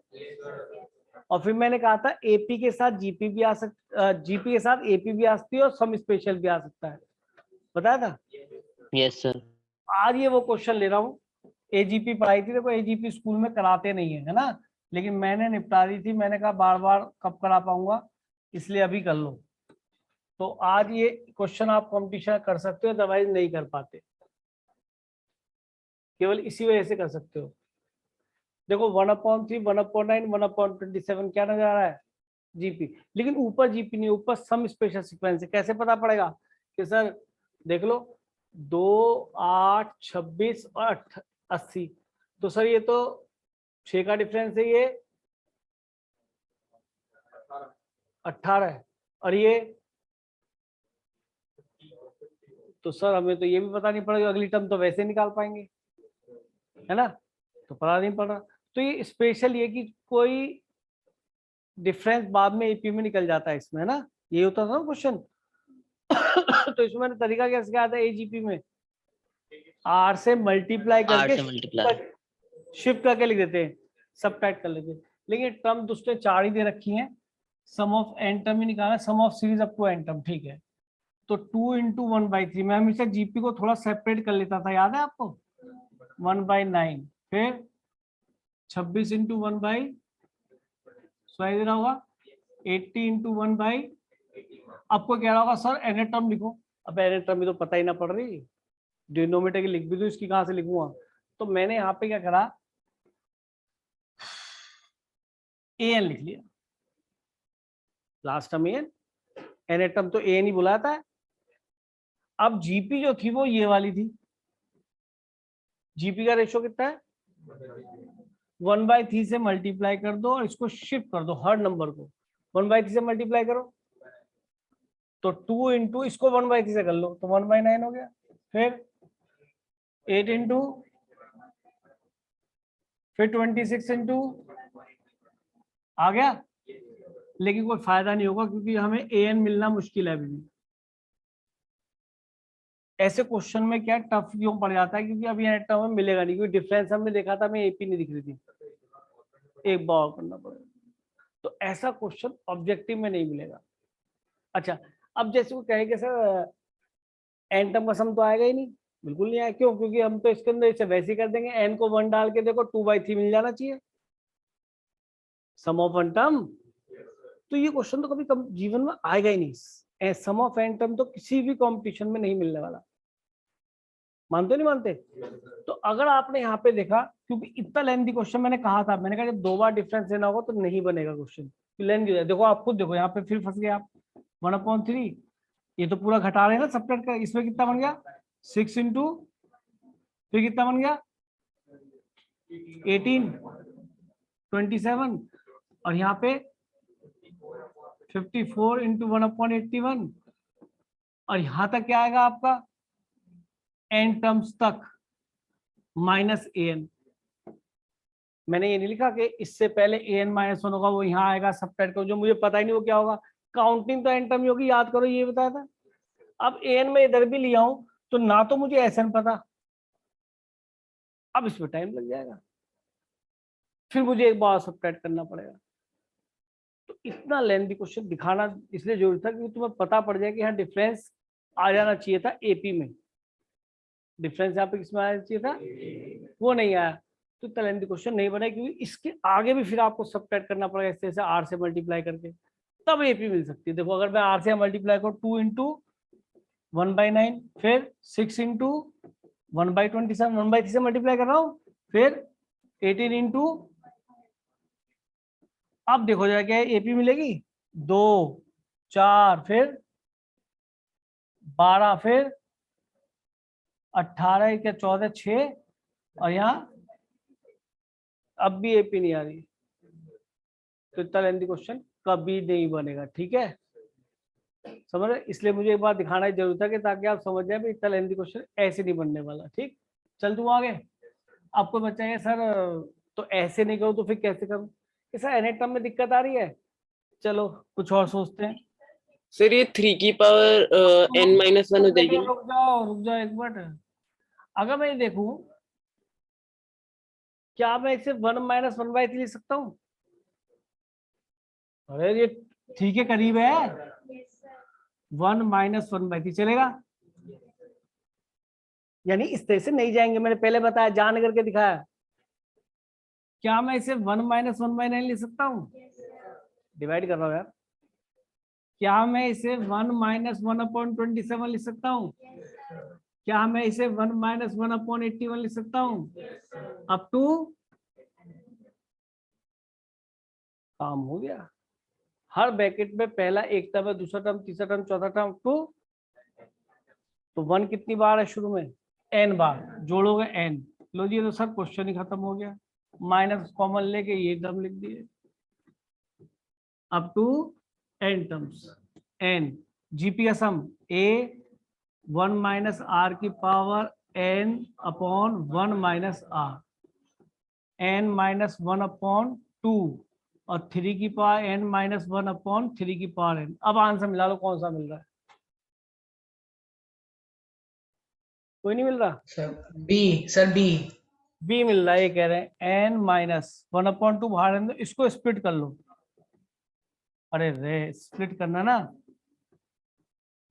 [SPEAKER 1] और फिर मैंने कहा था AP के साथ GP भी आ सकता, GP के साथ AP भी आ सकती है और सम स्पेशल भी आ सकता है, बताया था।
[SPEAKER 4] Yes, sir.
[SPEAKER 1] आज ये वो क्वेश्चन ले रहा हूँ, AGP पढ़ाई थी, देखो AGP स्कूल में कराते नहीं है ना, लेकिन मैंने निपटा दी थी, मैंने कहा बार बार कब करा पाऊंगा, इसलिए अभी कर लो। तो आज ये क्वेश्चन आप कॉम्पिटिशन कर सकते हो, अदरवाइज नहीं कर पाते, केवल इसी वजह से कर सकते हो। देखो 1/3 1/9 1/27 क्या नजर आ रहा है, GP, लेकिन ऊपर GP नहीं, ऊपर सम स्पेशल सीक्वेंस है। कैसे पता पड़ेगा कि सर देख लो 2 8 26 और 80, तो सर ये तो 6 का डिफरेंस है, ये 18 है, और ये तो सर हमें तो ये भी पता नहीं पड़ेगा, अगली टर्म तो वैसे निकाल पाएंगे, है ना, तो पता नहीं पड़ रहा। तो ये स्पेशल ये कि कोई डिफरेंस बाद में AP में निकल जाता है इसमें, है ना, ये होता था ना क्वेश्चन। तो इसमें मैंने तरीका कैसे किया था, AGP में R से मल्टीप्लाई
[SPEAKER 4] R
[SPEAKER 1] करके
[SPEAKER 4] से multiply.
[SPEAKER 1] शिफ्ट करके लिख देते हैं, सबट्रैक्ट कर लेते हैं। लेकिन टर्म तो उसने 4 ही दे रखी हैं, सम ऑफ एन टर्म ही निकालना, sum of series up to n term, ठीक है। तो 2 इंटू 1/3, मैं हमेशा जीपी को थोड़ा सेपरेट कर लेता था, याद है आपको, 1/9, फिर 26 इंटू 1/, सही दे रहा होगा, 80 इंटू 1/, आपको कह रहा होगा सर एन टर्म लिखो। अब एन टर्म में तो पता ही ना पड़ रही, डिनोमिनेटर की लिख भी दो, इसकी कहां से लिखूंगा। तो मैंने यहाँ पे क्या करा, एन लिख लिया, लास्ट टर्म एन टर्म तो एन ही बुलाता है। अब जीपी जो थी वो ये वाली थी, जीपी का रेशियो कितना है, 1/3 से मल्टीप्लाई कर दो और इसको शिफ्ट कर दो, हर नंबर को 1/3 से मल्टीप्लाई करो, तो 2 इंटू इसको 1/3 से कर लो तो 1/9 हो गया, फिर 8 इंटू, फिर 26 इंटू, आ गया। लेकिन कोई फायदा नहीं होगा क्योंकि हमें एन मिलना मुश्किल है अभी भी। ऐसे क्वेश्चन में क्या टफ क्यों पड़ जाता है, क्योंकि अभी टर्म में मिलेगा नहीं, क्योंकि डिफरेंस हमने देखा था, हमें एपी नहीं दिख रही थी, एक बार करना पड़ेगा। तो ऐसा क्वेश्चन ऑब्जेक्टिव में नहीं मिलेगा। अच्छा, अब जैसे वो कहेंगे सर एन टर्म का सम तो आएगा ही नहीं, बिल्कुल नहीं आएगा, क्यों, क्योंकि हम तो इसके अंदर इसे वैसे ही कर देंगे, एन को 1 डाल के देखो 2/3 मिल जाना चाहिए, सम ऑफ एन टर्म। तो ये क्वेश्चन तो कभी जीवन में आएगा ही नहीं, सम ऑफ एन टर्म तो किसी भी कंपटीशन में नहीं मिलने वाला, मानते नहीं मानते। तो अगर आपने यहाँ पे देखा, क्योंकि इतना लेंथी क्वेश्चन मैंने कहा था, मैंने कहा जब 2 बार डिफरेंस लेना होगा तो नहीं बनेगा क्वेश्चन, लेंथी। देखो आप खुद देखो यहाँ पे फिर फंस गए आप, 1/3, ये तो पूरा घटा रहे हैं ना, सबट्रैक्ट कर, इसमें कितना बन गया 6 इंटू, फिर कितना बन गया 18, 27, और यहाँ पे 54 इंटू 1/81, और यहां तक क्या आएगा आपका एन टर्म्स तक माइनस एन। मैंने ये नहीं लिखा कि इससे पहले an-1 होगा, वो यहाँ आएगा, सबट्रैक्ट करो, जो मुझे पता ही नहीं वो क्या होगा, काउंटिंग तो एन टर्म होगी, याद करो, ये बताया था। अब एन में इधर भी लिया हूं तो ना तो मुझे एस एन पता, अब इसमें टाइम लग जाएगा, फिर मुझे एक बार सबट्रैक्ट करना पड़ेगा। तो इतना लेंथी क्वेश्चन दिखाना इसलिए जरूरी था क्योंकि तुम्हें पता पड़ जाए कि यहाँ डिफरेंस आ जाना चाहिए था एपी में, डिफरेंस यहाँ पे किसमें आना चाहिए था, वो नहीं आया, तो इतना लेंथी क्वेश्चन नहीं बना, क्योंकि इसके आगे भी फिर आपको सबट्रैक्ट करना पड़ेगा, इस तरह से आर से मल्टीप्लाई करके, तब एपी मिल सकती है। देखो अगर मैं आर से मल्टीप्लाई करूँ 2 इंटू 1/9, फिर 6 इंटू 1/27, 1/3 से मल्टीप्लाई कर रहा हूँ, फिर 18 इंटू, अब देखो जरा क्या एपी मिलेगी, 2, 4, फिर 12, फिर 18 क्या 14, 6, और यहाँ अब भी एपी नहीं आ रही, तो इतना लेंथी क्वेश्चन कभी नहीं बनेगा, ठीक है, समझ रहे। इसलिए मुझे एक बार दिखाना ही जरूरी था कि ताकि आप समझ जाए इतना लेंथी क्वेश्चन ऐसे नहीं बनने वाला, ठीक। चल तू आगे। आपको बच्चा है सर तो ऐसे नहीं करूँ तो फिर कैसे करूँ, सर एन टर्म में दिक्कत आ रही है, चलो कुछ और सोचते हैं।
[SPEAKER 6] सर ये 3 की पावर n-1 हो जाएगी ना?
[SPEAKER 1] रुक जाओ एक मिनट। अगर मैं ये देखूं, क्या मैं इसे 1-1/3 लिख सकता हूँ? अरे ये ठीक है, करीब है, 1-1/3 चलेगा, यानी इस तरह से नहीं जाएंगे, मैंने पहले बताया, जान करके दिखाया। क्या मैं इसे 1-1/9 लिख सकता हूँ? डिवाइड कर रहा हूँ यार। क्या मैं इसे 1-1/27 लिख सकता हूँ? क्या मैं इसे 1-1/81 लिख सकता हूँ? अप टू, काम हो गया। हर ब्रैकेट में पहला एक टर्म है, दूसरा टर्म, तीसरा टर्म, चौथा टर्म, अप टू, तो 1 कितनी बार है शुरू में, n बार, जोड़ोगे n। लो जी, तो सर क्वेश्चन ही खत्म हो गया, माइनस कॉमन लेके ये टर्म लिख दिए, up to n terms, n GP का सम a 1 - r की पावर n/1 - r, n-1/2 और 3 की पावर n-1/3 की पावर n। अब आंसर मिला लो, कौन सा मिल रहा है? कोई नहीं मिल रहा?
[SPEAKER 3] Sir B, sir B.
[SPEAKER 1] B मिल रहा है, ये कह रहे हैं n माइनस 1/2 बाहर है, इसको स्प्लिट कर लो। अरे रे स्प्लिट करना ना,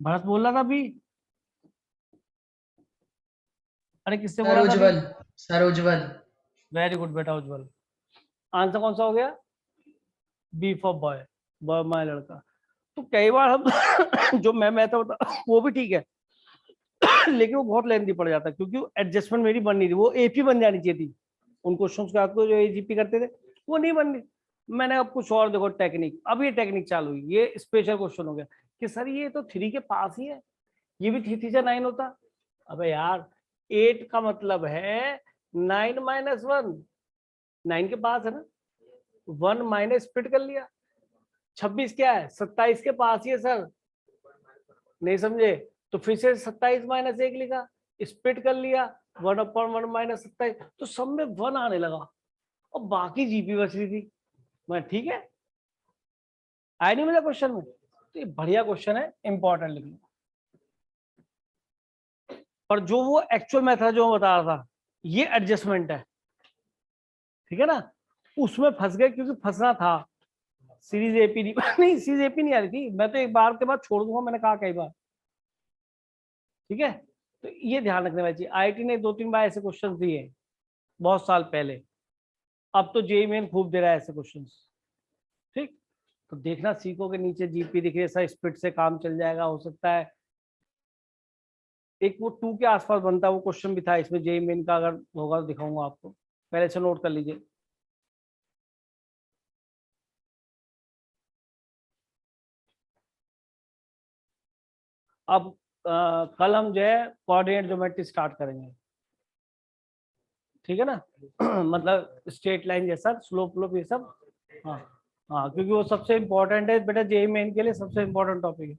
[SPEAKER 1] भरत बोल रहा था बी। अरे किससे
[SPEAKER 3] सर
[SPEAKER 1] बोला था?
[SPEAKER 3] Ujjwal, sir Ujjwal.
[SPEAKER 1] Very good बेटा उज्जवल। आंसर कौन सा हो गया? B for boy, boy my लड़का। तो कई बार हम जो मैं तो होता वो भी ठीक है लेकिन वो बहुत लेंथी पड़ जाता है, क्योंकि एडजस्टमेंट मेरी बन नहीं थी, वो एपी बन जानी चाहिए थी। उन क्वेश्चंस के आपको जो एजीपी करते थे वो नहीं बन रही। मैंने अब कुछ और देखो टेक्निक, अब ये टेक्निक चालू हुई, ये स्पेशल क्वेश्चन हो गया कि सर ये तो 3 के पास ही है, ये भी 3 से 9 होता। अबे यार 8 का मतलब है 9 माइनस 1, 9 के पास है ना, 1 माइनस स्प्लिट कर लिया। 26 क्या है? 27 के पास ही है सर, नहीं समझे? तो फिर से 27 माइनस 1 लिखा, स्प्लिट कर लिया, 1/1 माइनस 27, तो सब में 1 आने लगा और बाकी जीपी बच रही थी। मैं ठीक है, आया नहीं मुझे क्वेश्चन में? तो ये बढ़िया क्वेश्चन है, इंपॉर्टेंट लिखना। पर जो वो एक्चुअल मेथड जो मैं बता रहा था, ये एडजस्टमेंट है, ठीक है ना, उसमें फंस गए क्योंकि फंसना था। सीरीज एपी नहीं नहीं, सीरीज एपी नहीं आ रही थी, मैं तो एक बार के बाद छोड़ दूंगा, मैंने कहा कई बार, ठीक है। तो ये ध्यान रखने वाली चीज, आईआईटी ने 2-3 बार ऐसे क्वेश्चन दिए बहुत साल पहले, अब तो जेईई मेन खूब दे रहा है ऐसे क्वेश्चन, ठीक। तो देखना सीखो के नीचे जीपी दिखे, ऐसा स्पीड से काम चल जाएगा, हो सकता है। एक वो 2 के आसपास बनता है, वो क्वेश्चन भी था इसमें जेईई मेन का, अगर होगा तो दिखाऊंगा आपको, पहले से नोट कर लीजिए। अब कल हम जो है कोऑर्डिनेट ज्योमेट्री स्टार्ट करेंगे, ठीक है ना मतलब स्ट्रेट लाइन जैसा, स्लोप व्लोप ये सब। हाँ हाँ, क्योंकि वो सबसे इम्पोर्टेंट है बेटा, जेईई मेन के लिए सबसे इम्पोर्टेंट टॉपिक है।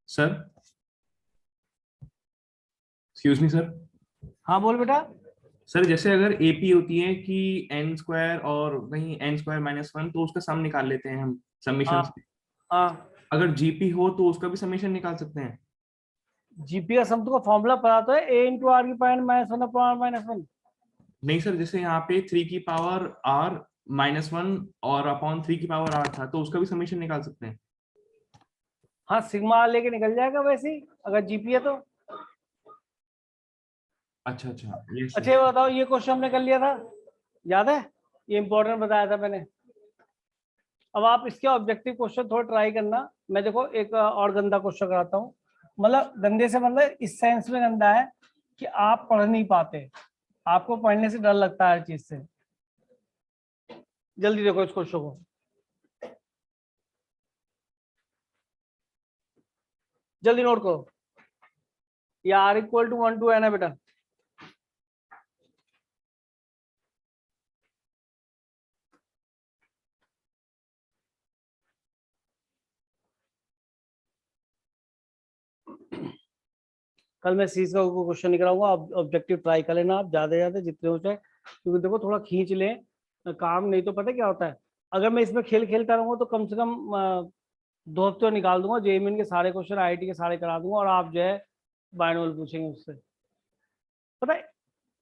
[SPEAKER 5] Sir, excuse me sir.
[SPEAKER 1] हाँ बोल बेटा।
[SPEAKER 5] सर जैसे अगर एपी होती है कि एन स्क्वायर और वहीं एन स्क्वायर माइनस वन, तो उसका सम निकाल लेते हैं हम समीशन
[SPEAKER 1] हाँ
[SPEAKER 5] से।
[SPEAKER 1] हाँ,
[SPEAKER 5] अगर जीपी हो तो उसका भी समीशन निकाल सकते हैं?
[SPEAKER 1] जीपी का सम का फॉर्मूला पता तो है, ए इंटू आर की power minus 1 upon r minus 1।
[SPEAKER 5] नहीं सर, जैसे यहाँ पे 3 की पावर r-1 और अपॉन 3 की पावर r था, तो उसका भी समीशन निकाल सकते हैं?
[SPEAKER 1] हाँ सिग्मा आर लेके निकल जाएगा वैसे ही, अगर जीपी है तो।
[SPEAKER 5] अच्छा अच्छा, ये
[SPEAKER 1] अच्छा
[SPEAKER 5] सर।
[SPEAKER 1] ये बताओ, ये क्वेश्चन हमने कर लिया था, याद है? ये इंपॉर्टेंट बताया था मैंने। अब आप इसके ऑब्जेक्टिव क्वेश्चन थोड़ा ट्राई करना। मैं देखो एक और गंदा क्वेश्चन कराता हूँ, मतलब गंदे से मतलब इस सेंस में गंदा है कि आप पढ़ नहीं पाते, आपको पढ़ने से डर लगता है हर चीज से। जल्दी देखो इस क्वेश्चन को, जल्दी नोट करो। ये r equal to 1 to n है बेटा। कल मैं सीरीज का क्वेश्चन निकलाऊंगा, ऑब्जेक्टिव ट्राई कर लेना आप ज्यादा से ज्यादा जितने हो चाहे, क्योंकि देखो थोड़ा खींच लें काम, नहीं तो पता क्या होता है, अगर मैं इसमें खेल खेलता रहूंगा तो कम से कम 2 हफ्ते निकाल दूंगा, जेईई के सारे क्वेश्चन आईआईटी के सारे करा दूंगा, और आप जो है बायनोल पूछेंगे उससे। पता है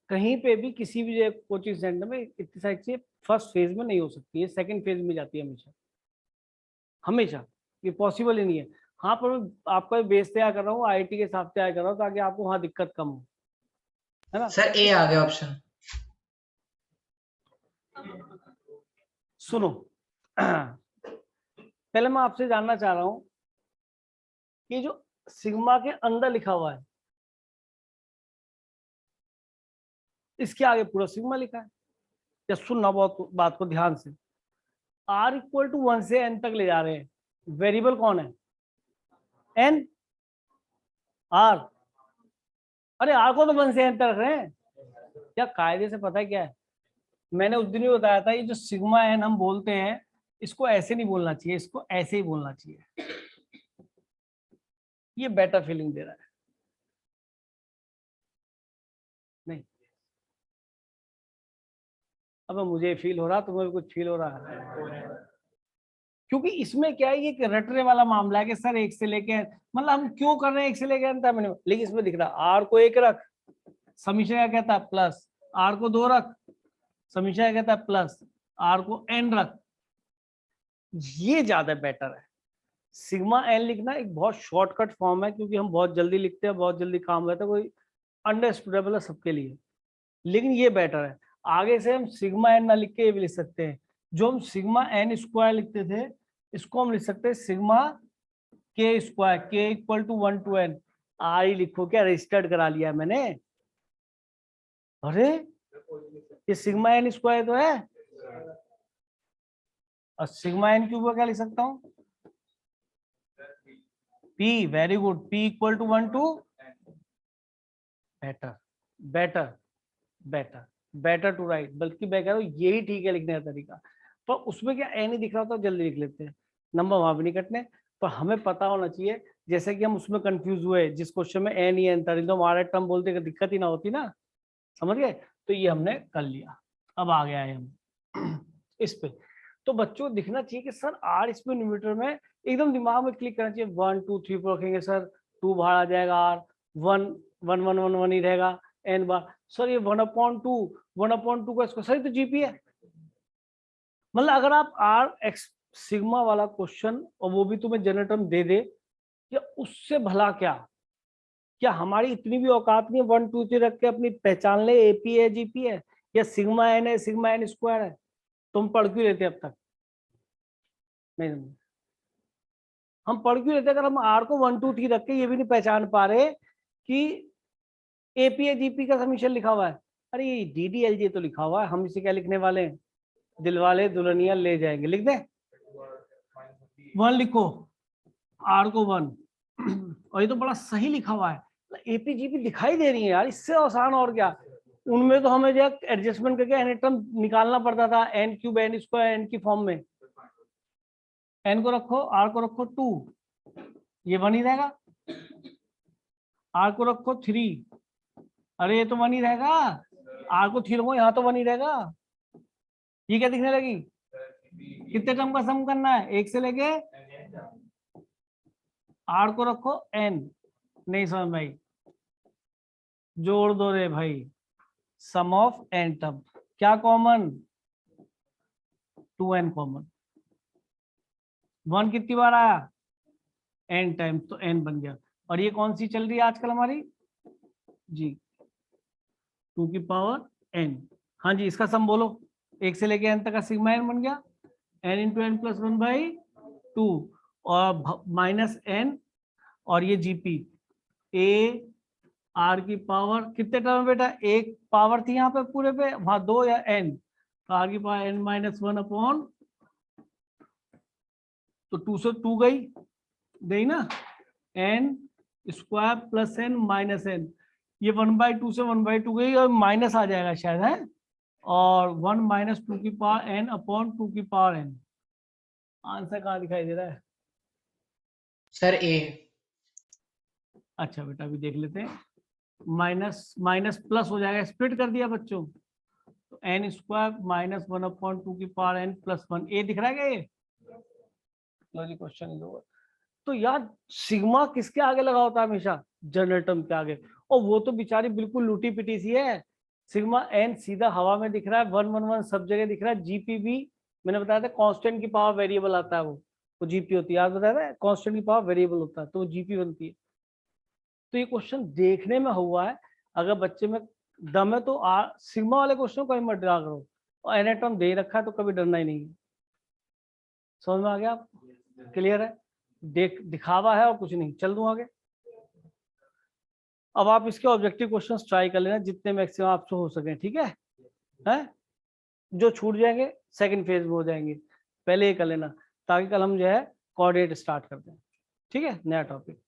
[SPEAKER 1] कहीं पे भी किसी भी कोचिंग सेंटर में इतनी सारी चीजें फर्स्ट फेज में नहीं हो सकती है, सेकंड फेज में जाती है हमेशा, हमेशा, ये पॉसिबल ही नहीं है। हाँ पर मैं आपका बेस तैयार कर रहा हूँ, आईआईटी के हिसाब से तैयार कर रहा हूँ ताकि आपको वहाँ दिक्कत कम हो, है ना।
[SPEAKER 3] सर ए आ गया ऑप्शन।
[SPEAKER 1] सुनो पहले मैं आपसे जानना चाह रहा हूँ कि जो सिग्मा के अंदर लिखा हुआ है इसके आगे पूरा सिग्मा लिखा है, या सुनना बहुत बात को ध्यान से, r इक्वल टू 1 से n तक ले जा रहे हैं, वेरिएबल कौन है, n, r, अरे r को तो 1 से n तक रख रहे हैं, क्या कायदे से पता है क्या है, मैंने उस दिन भी बताया था, ये जो सिग्मा n हम बोलते हैं इसको ऐसे नहीं बोलना चाहिए, इसको ऐसे ही बोलना चाहिए, ये बेटर फीलिंग दे रहा है। नहीं अब मुझे फील हो रहा, तुम्हें भी कुछ फील हो रहा है, क्योंकि इसमें क्या है, ये एक रटने वाला मामला है कि सर 1 से लेके, मतलब हम क्यों कर रहे हैं 1 से लेके n तक, लेकिन इसमें दिख रहा r को 1 रख, समीशन क्या कहता है प्लस, r को 2 रख, समीशन क्या कहता है प्लस, r को n रख, ये ज्यादा बेटर है। सिग्मा n लिखना एक बहुत शॉर्टकट फॉर्म है, क्योंकि हम बहुत जल्दी लिखते हैं, बहुत जल्दी काम रहता है, कोई अंडरस्टूडेबल है सबके लिए, लेकिन ये बेटर है। आगे से हम सिग्मा n ना लिख के ये भी लिख सकते हैं, जो हम सिग्मा n स्क्वायर लिखते थे इसको हम लिख सकते हैं sigma k square, k equal to 1 to n, r ही लिखो, क्या रजिस्टर्ड करा लिया है मैंने, अरे ये सिग्मा n स्क्वायर तो है, और सिग्मा n क्यूब क्या लिख सकता हूँ, p, very good, p equal to 1 to, better better better better to write, बल्कि मैं कह रहा हूँ यही ठीक है लिखने का तरीका, पर उसमें क्या n ही दिख रहा था, जल्दी लिख लेते हैं, नंबर वहां भी नहीं कटने, पर हमें पता होना चाहिए, जैसे कि हम उसमें कंफ्यूज हुए जिस क्वेश्चन में n ही n था, तो हमारे टर्म बोलते कि दिक्कत ही ना होती ना, समझ गए, तो ये हमने कर लिया। अब आ गया है हम इस पे, तो बच्चों को दिखना चाहिए कि सर r इसमें न्यूमरेटर में एकदम दिमाग में क्लिक करना चाहिए, 1 2 3 4 रखेंगे सर, 2 बाहर आ जाएगा, r 1 1 1 1 1 ही रहेगा, n बार, सर ये 1/2 का इसको सही तो जीपी है, मतलब अगर आप r x सिग्मा वाला क्वेश्चन और वो भी तुम्हें जनरल टर्म दे दे, या उससे भला क्या हमारी इतनी भी औकात नहीं है 1 2 3 रख के अपनी पहचान ले एपी है जीपी है, या सिग्मा n है, सिग्मा n स्क्वायर है, तुम पढ़ क्यों लेते अब तक, नहीं हम पढ़ क्यों लेते, अगर हम r को 1 2 3 रख के ये भी नहीं पहचान पा रहे कि एपी है जीपी का समीशन लिखा हुआ है, अरे ये DDLJ तो लिखा हुआ है, हम इसे क्या लिखने वाले हैं, दिलवाले दुल्हनिया ले जाएंगे, लिख दे 1 लिखो, r को 1 और ये तो बड़ा सही लिखा हुआ है, एपीजीपी दिखाई दे रही है यार, इससे आसान और क्या, उनमें तो हमें जो एडजस्टमेंट करके n टर्म निकालना पड़ता था, n cube n square n की फॉर्म में, n को रखो, r को रखो 2, ये 1 ही रहेगा, r को रखो 3, अरे ये तो 1 ही रहेगा, r को 3 रखो, यहाँ तो 1 ही रहेगा, ये क्या दिखने लगी, कितने टर्म का सम करना है, 1 से लेके, r को रखो n, नहीं समझ भाई, जोड़ दो रे भाई, सम ऑफ n टर्म, क्या कॉमन, 2n कॉमन, 1 कितनी बार आया, n टाइम, तो n बन गया, और ये कौन सी चल रही है आजकल हमारी जी, 2 की पावर n, हाँ जी इसका सम बोलो, 1 से लेके n तक का सिग्मा n बन गया, n इंटू n प्लस 1/2 और माइनस n, और ये जीपी a r की पावर कितने टर्म बेटा, एक पावर थी यहाँ पे पूरे पे, वहां 2 या n, तो r की पावर n माइनस 1 अपॉन, तो 2 से 2 गई ना, n square plus n minus n, ये 1/2 से 1/2 गई, और माइनस आ जाएगा शायद है, और 1 माइनस 2 की पावर n अपॉन 2 की पावर n, आंसर कहाँ दिखाई दे रहा है
[SPEAKER 3] सर ए।
[SPEAKER 1] अच्छा बेटा अभी देख लेते हैं, माइनस माइनस प्लस हो जाएगा, स्प्लिट कर दिया बच्चों, तो एन स्क्वायर माइनस 1/2 की पावर एन प्लस 1, ए दिख रहा है क्या ये? लो जी, क्वेश्चन इज ओवर। तो यार सिग्मा किसके आगे लगा होता है हमेशा? जनरल टर्म के आगे, और वो तो बेचारी बिल्कुल लूटी पिटी सी है। सिग्मा एन सीधा हवा में दिख रहा है, 111 सब जगह दिख रहा है। जीपीबी मैंने बताया था कांस्टेंट की पावर वेरिएबल आता है, वो जीपी होती है, याद बताया था, कांस्टेंट की पावर वेरिएबल होता है तो वो जीपी बनती है। तो ये क्वेश्चन देखने में हुआ है, अगर बच्चे में दम है तो सिग्मा वाले क्वेश्चन को कभी मत डरा करो, और एन टर्म दे रखा है तो कभी डरना ही नहीं है। समझ में आ गया आप? क्लियर है? दिखावा है और कुछ नहीं। चल दूं आगे। अब आप इसके ऑब्जेक्टिव क्वेश्चंस ट्राई कर लेना जितने मैक्सिमम आपसे हो सके, ठीक है? हैं? जो छूट जाएंगे सेकंड फेज में हो जाएंगे, पहले ये कर लेना ताकि कल हम जो है कोऑर्डिनेट स्टार्ट करते हैं। ठीक है, नया टॉपिक।